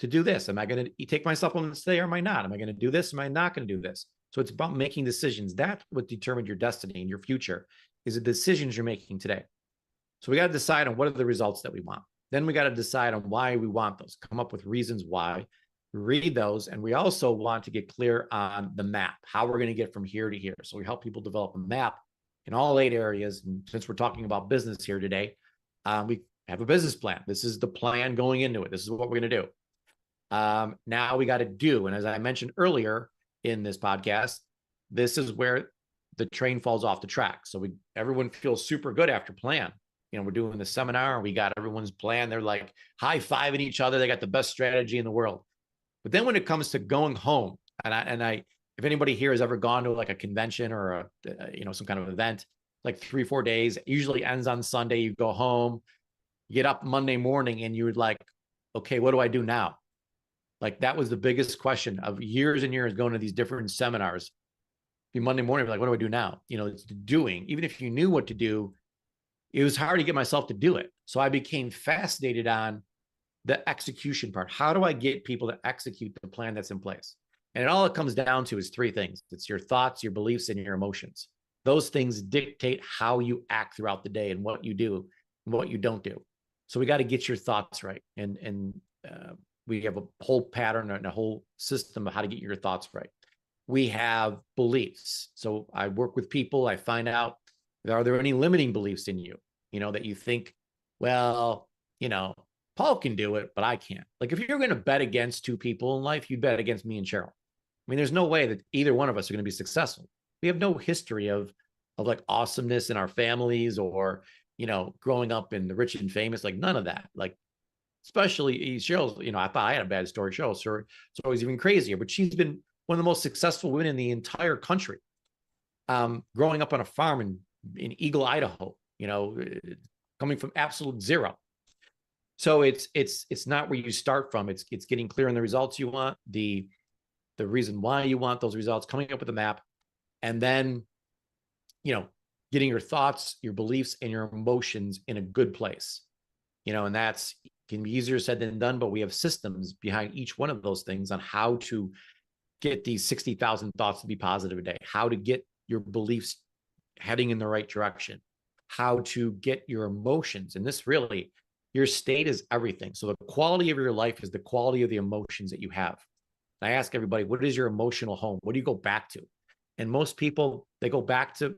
to do this. Am I going to take my supplements today or am I not? Am I going to do this? Am I not going to do this? So it's about making decisions. That's what determines your destiny and your future, is the decisions you're making today. So we got to decide on what are the results that we want. Then we got to decide on why we want those, come up with reasons why, read those. And we also want to get clear on the map, how we're going to get from here to here. So we help people develop a map in all 8 areas. And since we're talking about business here today, we have a business plan. This is the plan going into it. This is what we're going to do. Now we got to do. And as I mentioned earlier in this podcast, this is where the train falls off the track. So everyone feels super good after plan. You know, we're doing the seminar and we got everyone's plan. They're like high-fiving each other. They got the best strategy in the world. But then when it comes to going home, and I, if anybody here has ever gone to like a convention or some kind of event, like 3-4 days, it usually ends on Sunday. You go home, you get up Monday morning and you would like, okay, what do I do now? Like that was the biggest question of years and years going to these different seminars. Be Monday morning, like, what do I do now? You know, it's the doing. Even if you knew what to do, it was hard to get myself to do it. So I became fascinated on the execution part. How do I get people to execute the plan that's in place? And all it comes down to is 3 things. It's your thoughts, your beliefs, and your emotions. Those things dictate how you act throughout the day and what you do and what you don't do. So we got to get your thoughts right. And we have a whole pattern and a whole system of how to get your thoughts right. We have beliefs. So I work with people. I find out, are there any limiting beliefs in you, that you think, well, Paul can do it, but I can't. Like if you're going to bet against 2 people in life, you bet against me and Cheryl. I mean, there's no way that either one of us are going to be successful. We have no history of like awesomeness in our families or, growing up in the rich and famous, like none of that. Like, especially Cheryl's, I thought I had a bad story. Cheryl's story is even crazier, but she's been one of the most successful women in the entire country. Growing up on a farm in Eagle, Idaho, coming from absolute zero. So it's not where you start from. It's getting clear on the results you want, the reason why you want those results, coming up with a map, and then, getting your thoughts, your beliefs, and your emotions in a good place. And that's can be easier said than done, but we have systems behind each one of those things on how to get these 60,000 thoughts to be positive a day, how to get your beliefs heading in the right direction, how to get your emotions. And this really, your state is everything. So the quality of your life is the quality of the emotions that you have. I ask everybody, what is your emotional home? What do you go back to? And most people, they go back to,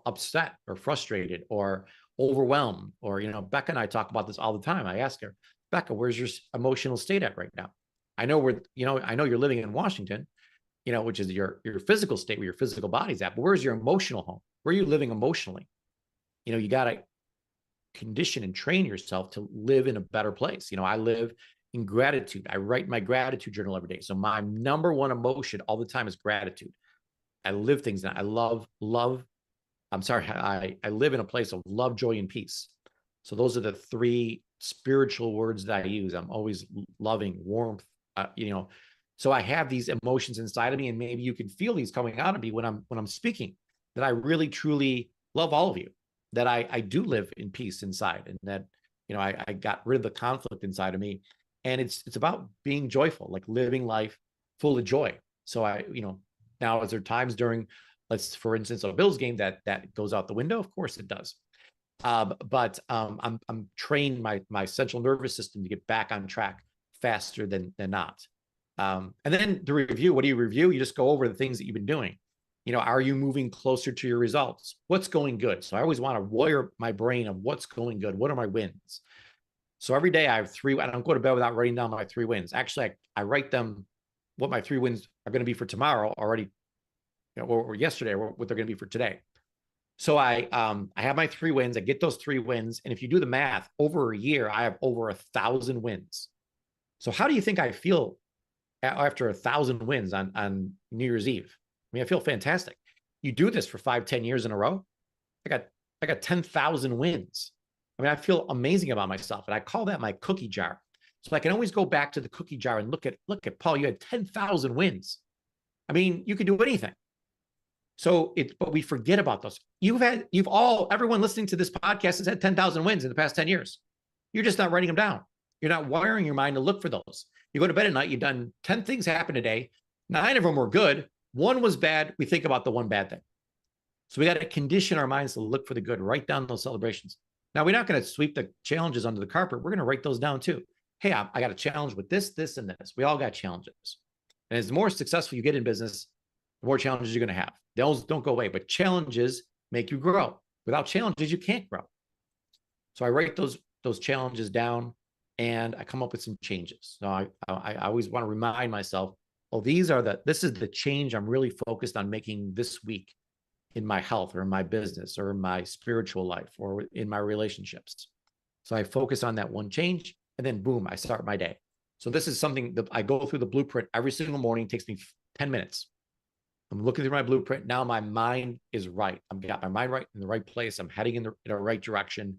upset or frustrated or overwhelmed, or, Becca and I talk about this all the time. I ask her, Becca, where's your emotional state at right now? I know you're living in Washington, which is your physical state where your physical body's at, but where's your emotional home? Where are you living emotionally? You got to condition and train yourself to live in a better place. I live in gratitude. I write my gratitude journal every day. So my number one emotion all the time is gratitude. I live things that I love. I live in a place of love, joy, and peace. So those are the 3 spiritual words that I use. I'm always loving, warmth, so I have these emotions inside of me, and maybe you can feel these coming out of me when I'm speaking, that I really, truly love all of you, that I do live in peace inside, and that, I got rid of the conflict inside of me. And it's about being joyful, like living life full of joy. So now is there times during, for instance, a Bills game that goes out the window? Of course it does. But I'm trained my central nervous system to get back on track faster than not. And then the review, what do you review? You just go over the things that you've been doing. Are you moving closer to your results? What's going good? So I always want to wire my brain of what's going good. What are my wins? So every day I have 3. I don't go to bed without writing down my 3 wins. Actually, I write them, what my 3 wins are going to be for tomorrow already, or yesterday, or what they're going to be for today. So I have my 3 wins. I get those 3 wins. And if you do the math, over a year, I have over 1,000 wins. So how do you think I feel after 1,000 wins on New Year's Eve? I mean, I feel fantastic. You do this for 5-10 years in a row. I got 10,000 wins. I mean, I feel amazing about myself. And I call that my cookie jar. So I can always go back to the cookie jar and look at Paul, you had 10,000 wins. I mean, you could do anything. So but we forget about those. Everyone listening to this podcast has had 10,000 wins in the past 10 years. You're just not writing them down. You're not wiring your mind to look for those. You go to bed at night, you've done 10 things happen today. 9 of them were good. 1 was bad. We think about the 1 bad thing. So we got to condition our minds to look for the good, write down those celebrations. Now, we're not going to sweep the challenges under the carpet. We're going to write those down too. Hey, I got a challenge with this, this, and this. We all got challenges. And as the more successful you get in business, the more challenges you're going to have. Those don't go away, but challenges make you grow. Without challenges, you can't grow. So I write those challenges down, and I come up with some changes. So I always want to remind myself, oh, this is the change I'm really focused on making this week in my health or in my business or in my spiritual life or in my relationships. So I focus on that one change, and then boom, I start my day. So this is something that I go through the blueprint every single morning. It takes me 10 minutes. I'm looking through my blueprint. Now my mind is right. I've got my mind right in the right place. I'm heading in the right direction,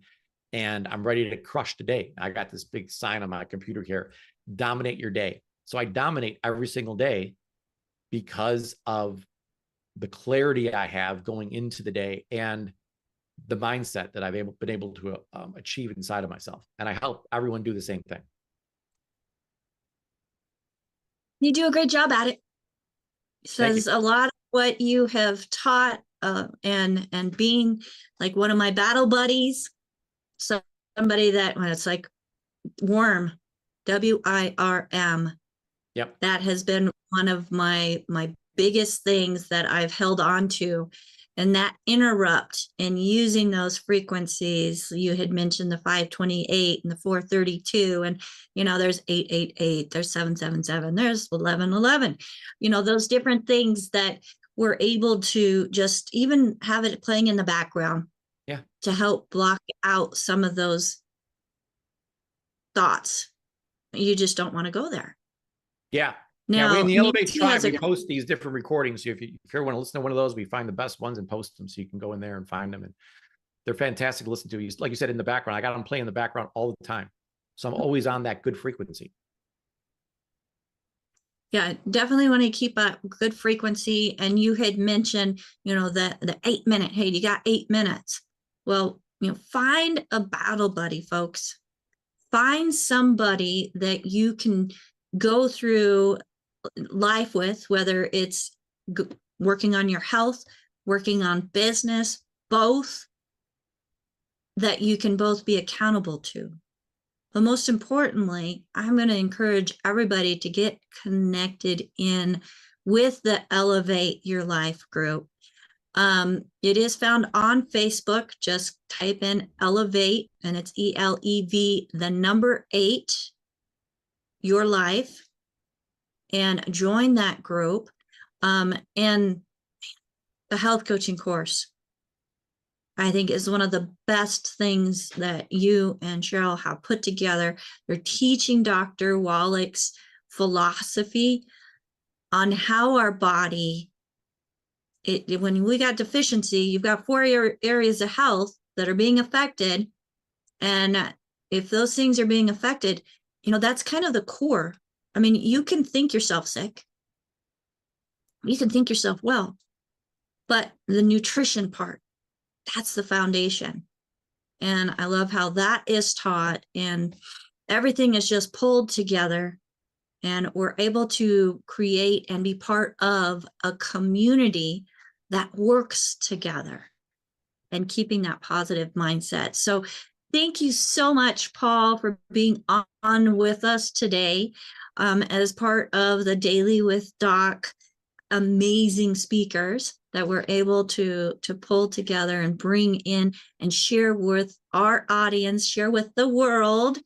and I'm ready to crush the day. I got this big sign on my computer here, dominate your day. So I dominate every single day because of the clarity I have going into the day and the mindset that I've been able to achieve inside of myself. And I help everyone do the same thing. You do a great job at it. Says a lot of what you have taught, and being like one of my battle buddies, somebody that, when it's like WIRM, WIRM. Yep. That has been one of my biggest things that I've held on to. And that interrupt in using those frequencies, you had mentioned the 528 and the 432, and there's 888, there's 777, there's 1111, those different things that we're able to just even have it playing in the background, to help block out some of those thoughts. You just don't want to go there. Yeah. Now, we in the Elevate Nancy Tribe, we post these different recordings. So if you want to listen to one of those, we find the best ones and post them, so you can go in there and find them. And they're fantastic to listen to. Like you said, in the background, I got them playing in the background all the time. So I'm always on that good frequency. Yeah, definitely want to keep a good frequency. And you had mentioned, the 8 minute, hey, you got 8 minutes. Well, find a battle buddy, folks. Find somebody that you can go through life with, whether it's working on your health, working on business, both, that you can both be accountable to. But most importantly, I'm going to encourage everybody to get connected in with the Elevate Your Life group. It is found on Facebook. Just type in Elevate, and it's ELEV, the number 8, Your Life, and join that group. And the health coaching course, I think, is one of the best things that you and Cheryl have put together. They're teaching Dr. Wallach's philosophy on how our body, when we got deficiency, you've got 4 areas of health that are being affected. And if those things are being affected, that's kind of the core. I mean, you can think yourself sick. You can think yourself well, but the nutrition part, that's the foundation. And I love how that is taught, and everything is just pulled together, and we're able to create and be part of a community that works together and keeping that positive mindset. So thank you so much, Paul, for being on with us today, as part of the Daily with Doc. Amazing speakers that we're able to pull together and bring in and share with our audience, share with the world.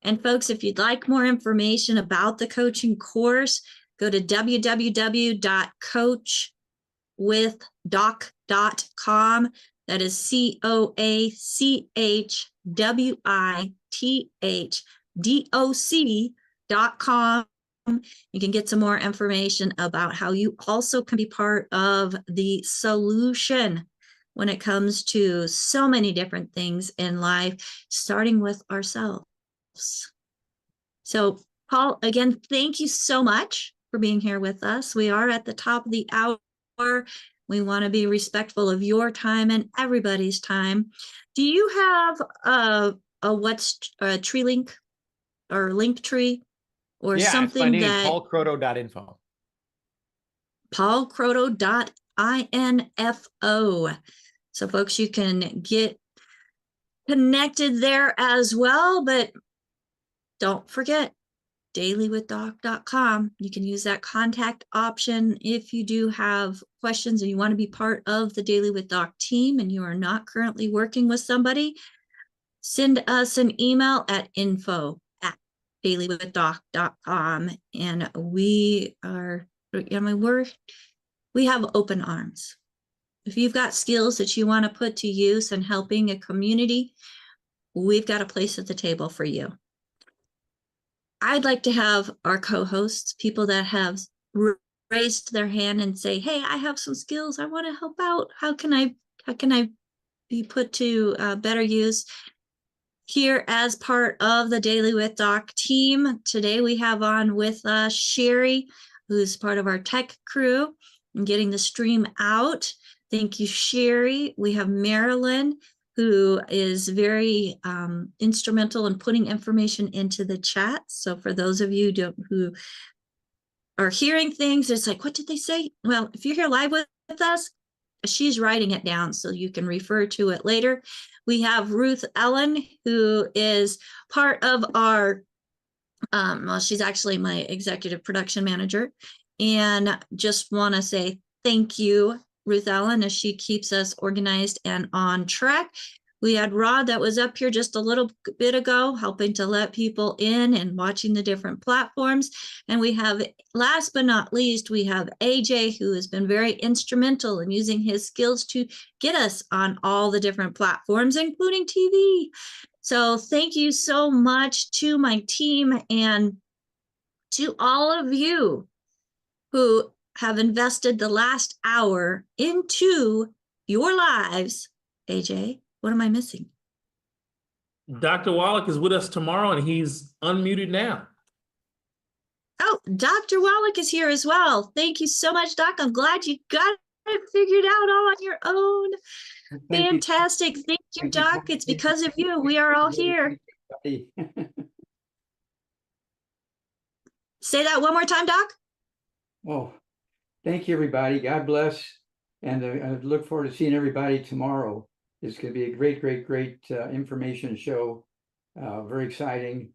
And folks, if you'd like more information about the coaching course, go to www.coachwithdoc.com. That is CoachwithDoc.com. You can get some more information about how you also can be part of the solution when it comes to so many different things in life, starting with ourselves. So, Paul, again, thank you so much for being here with us. We are at the top of the hour. We want to be respectful of your time and everybody's time. Do you have a tree link or link tree? Or something my name, that paulkroto.info. paulkroto.info. So folks, you can get connected there as well. But don't forget, dailywithdoc.com. You can use that contact option if you do have questions and you want to be part of the Daily with Doc team and you are not currently working with somebody. Send us an email at info@dailywithdoc.com, and we have open arms. If you've got skills that you want to put to use in helping a community, we've got a place at the table for you. I'd like to have our co-hosts, people that have raised their hand and say, hey, I have some skills, I want to help out. How can I be put to better use? Here as part of the Daily with Doc team, today we have on with us Sherry, who's part of our tech crew and getting the stream out. Thank you, Sherry. We have Marilyn, who is very instrumental in putting information into the chat. So for those of you who are hearing things, it's like, what did they say? Well, if you're here live with us, she's writing it down so you can refer to it later. We have Ruth Ellen, who is part of our, well, she's actually my executive production manager. And just want to say thank you, Ruth Ellen, as she keeps us organized and on track. We had Rod that was up here just a little bit ago, helping to let people in and watching the different platforms. And we have, last but not least, we have AJ, who has been very instrumental in using his skills to get us on all the different platforms, including TV. So thank you so much to my team and to all of you who have invested the last hour into your lives. AJ, what am I missing? Dr. Wallach is with us tomorrow and he's unmuted now. Oh, Dr. Wallach is here as well. Thank you so much, Doc. I'm glad you got it figured out all on your own. Fantastic. Thank you, Doc. It's because of you. We are all here. Say that one more time, Doc. Oh, thank you, everybody. God bless. And I look forward to seeing everybody tomorrow. It's going to be a great information show. Very exciting.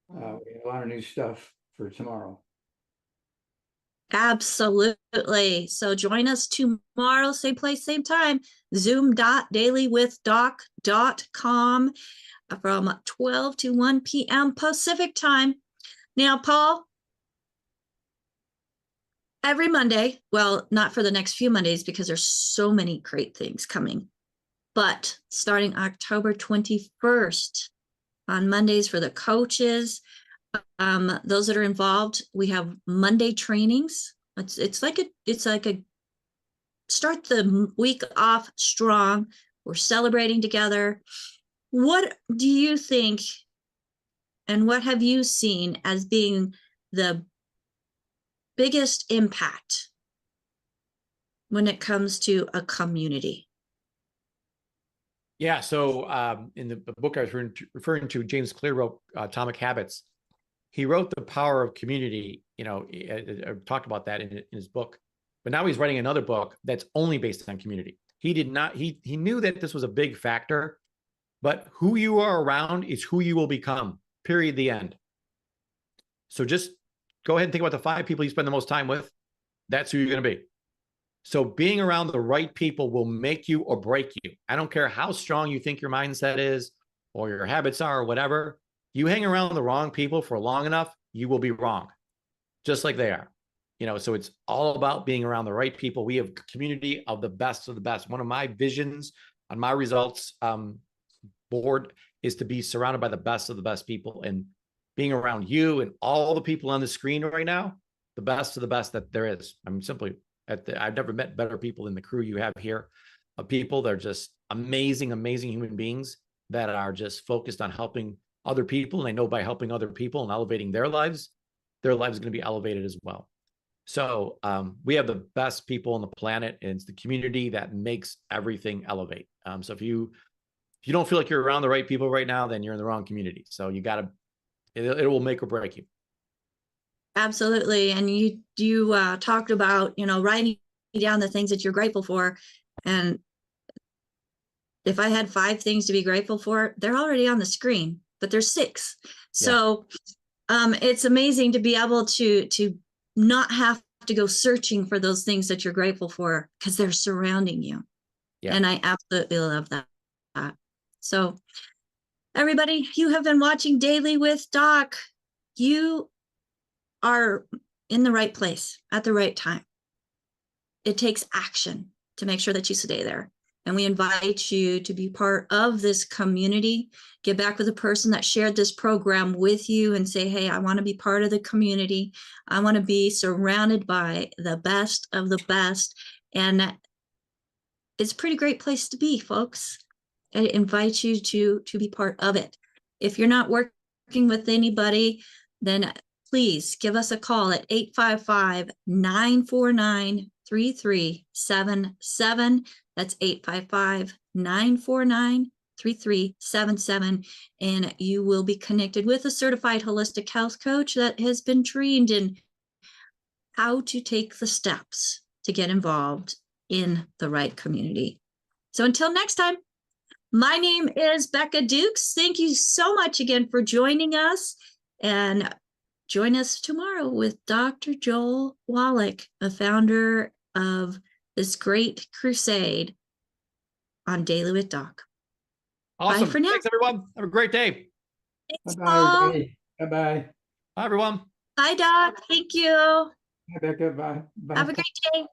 We have a lot of new stuff for tomorrow. Absolutely. So join us tomorrow, same place, same time, zoom.dailywithdoc.com from 12 to 1 p.m. Pacific time. Now, Paul, every Monday, well, not for the next few Mondays because there's so many great things coming, but starting October 21st on Mondays for the coaches, those that are involved, we have Monday trainings. It's like a start the week off strong. We're celebrating together. What do you think, and what have you seen as being the biggest impact when it comes to a community? Yeah, so in the book I was referring to, James Clear wrote Atomic Habits. He wrote The Power of Community, talked about that in his book, but now he's writing another book that's only based on community. He knew that this was a big factor, but who you are around is who you will become, period, the end. So just go ahead and think about the 5 people you spend the most time with. That's who you're going to be. So being around the right people will make you or break you. I don't care how strong you think your mindset is or your habits are or whatever. You hang around the wrong people for long enough, you will be wrong, just like they are. So it's all about being around the right people. We have a community of the best of the best. One of my visions on my results board is to be surrounded by the best of the best people, and being around you and all the people on the screen right now, the best of the best that there is. I'm simply I've never met better people than the crew you have here. People, they're just amazing, amazing human beings that are just focused on helping other people. And I know by helping other people and elevating their lives are going to be elevated as well. So we have the best people on the planet, and it's the community that makes everything elevate. So if you don't feel like you're around the right people right now, then you're in the wrong community. So you got to, it will make or break you. Absolutely. And you talked about, writing down the things that you're grateful for. And if I had 5 things to be grateful for, they're already on the screen, but there's 6. So it's amazing to be able to not have to go searching for those things that you're grateful for, because they're surrounding you. Yeah. And I absolutely love that. So everybody, you have been watching Daily with Doc. You are in the right place at the right time. It takes action to make sure that you stay there. And we invite you to be part of this community. Get back with the person that shared this program with you and say, hey, I want to be part of the community. I want to be surrounded by the best of the best. And it's a pretty great place to be, folks. I invite you to be part of it. If you're not working with anybody, then please give us a call at 855-949-3377. That's 855-949-3377. And you will be connected with a certified holistic health coach that has been trained in how to take the steps to get involved in the right community. So until next time, my name is Becca Dukes. Thank you so much again for joining us, and join us tomorrow with Dr. Joel Wallach, the founder of this great crusade on Daily with Doc. Awesome. Bye for now. Thanks, everyone. Have a great day. Thanks, Bye-bye, Paul. everybody. Bye-bye. Bye, everyone. Bye, Doc. Thank you. Bye, Becca. Bye. Bye. Have a great day.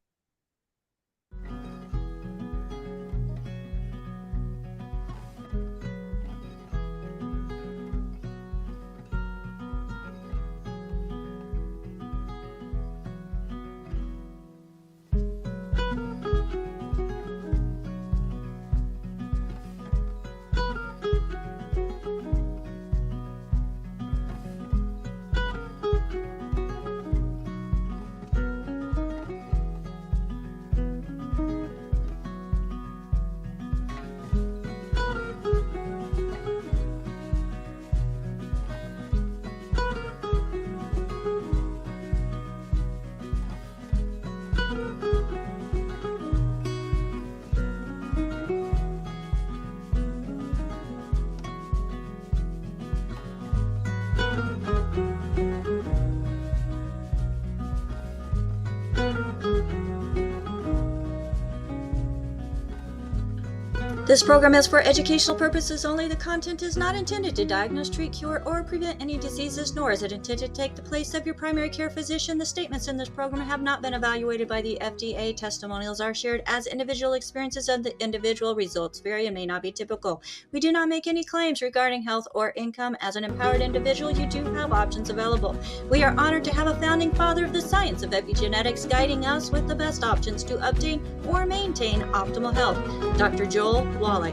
This program is for educational purposes only. The content is not intended to diagnose, treat, cure, or prevent any diseases, nor is it intended to take the place of your primary care physician. The statements in this program have not been evaluated by the FDA. Testimonials are shared as individual experiences, and the individual results vary and may not be typical. We do not make any claims regarding health or income. As an empowered individual, you do have options available. We are honored to have a founding father of the science of epigenetics guiding us with the best options to obtain or maintain optimal health, Dr. Joel Wallach.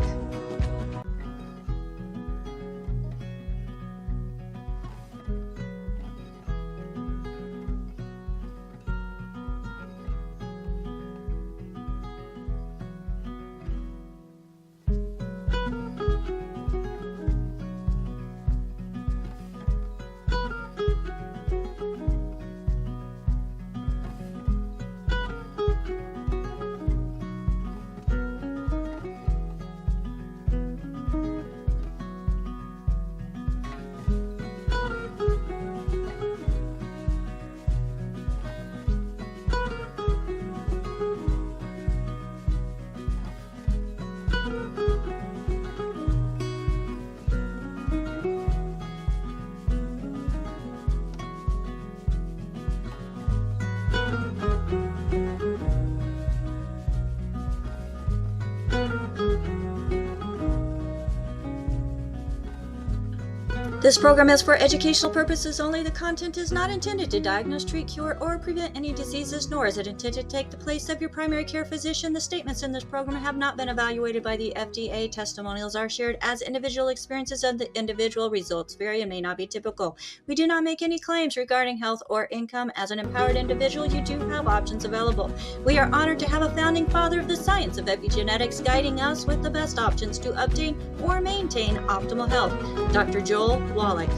This program is for educational purposes only. The content is not intended to diagnose, treat, cure, or prevent any diseases, nor is it intended to take the place of your primary care physician. The statements in this program have not been evaluated by the FDA. Testimonials are shared as individual experiences, and the individual results vary and may not be typical. We do not make any claims regarding health or income. As an empowered individual, you do have options available. We are honored to have a founding father of the science of epigenetics guiding us with the best options to obtain or maintain optimal health, Dr. Joel Wallach.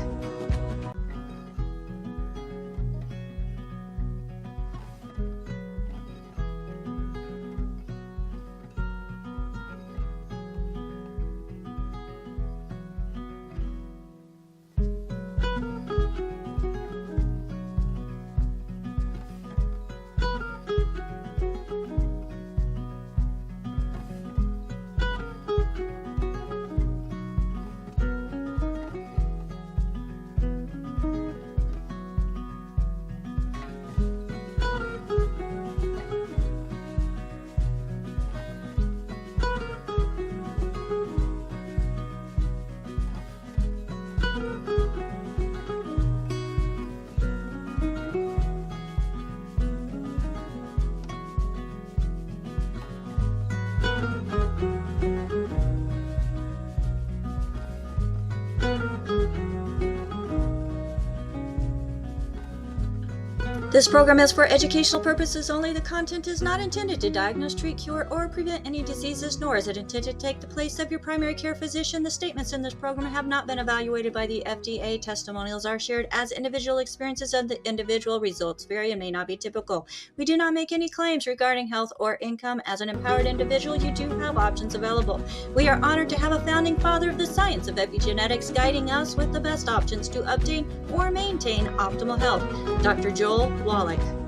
This program is for educational purposes only. The content is not intended to diagnose, treat, cure, or prevent any diseases, nor is it intended to take the place of your primary care physician. The statements in this program have not been evaluated by the FDA. Testimonials are shared as individual experiences, and the individual results vary and may not be typical. We do not make any claims regarding health or income. As an empowered individual, you do have options available. We are honored to have a founding father of the science of epigenetics guiding us with the best options to obtain or maintain optimal health, Dr. Joel Wallach.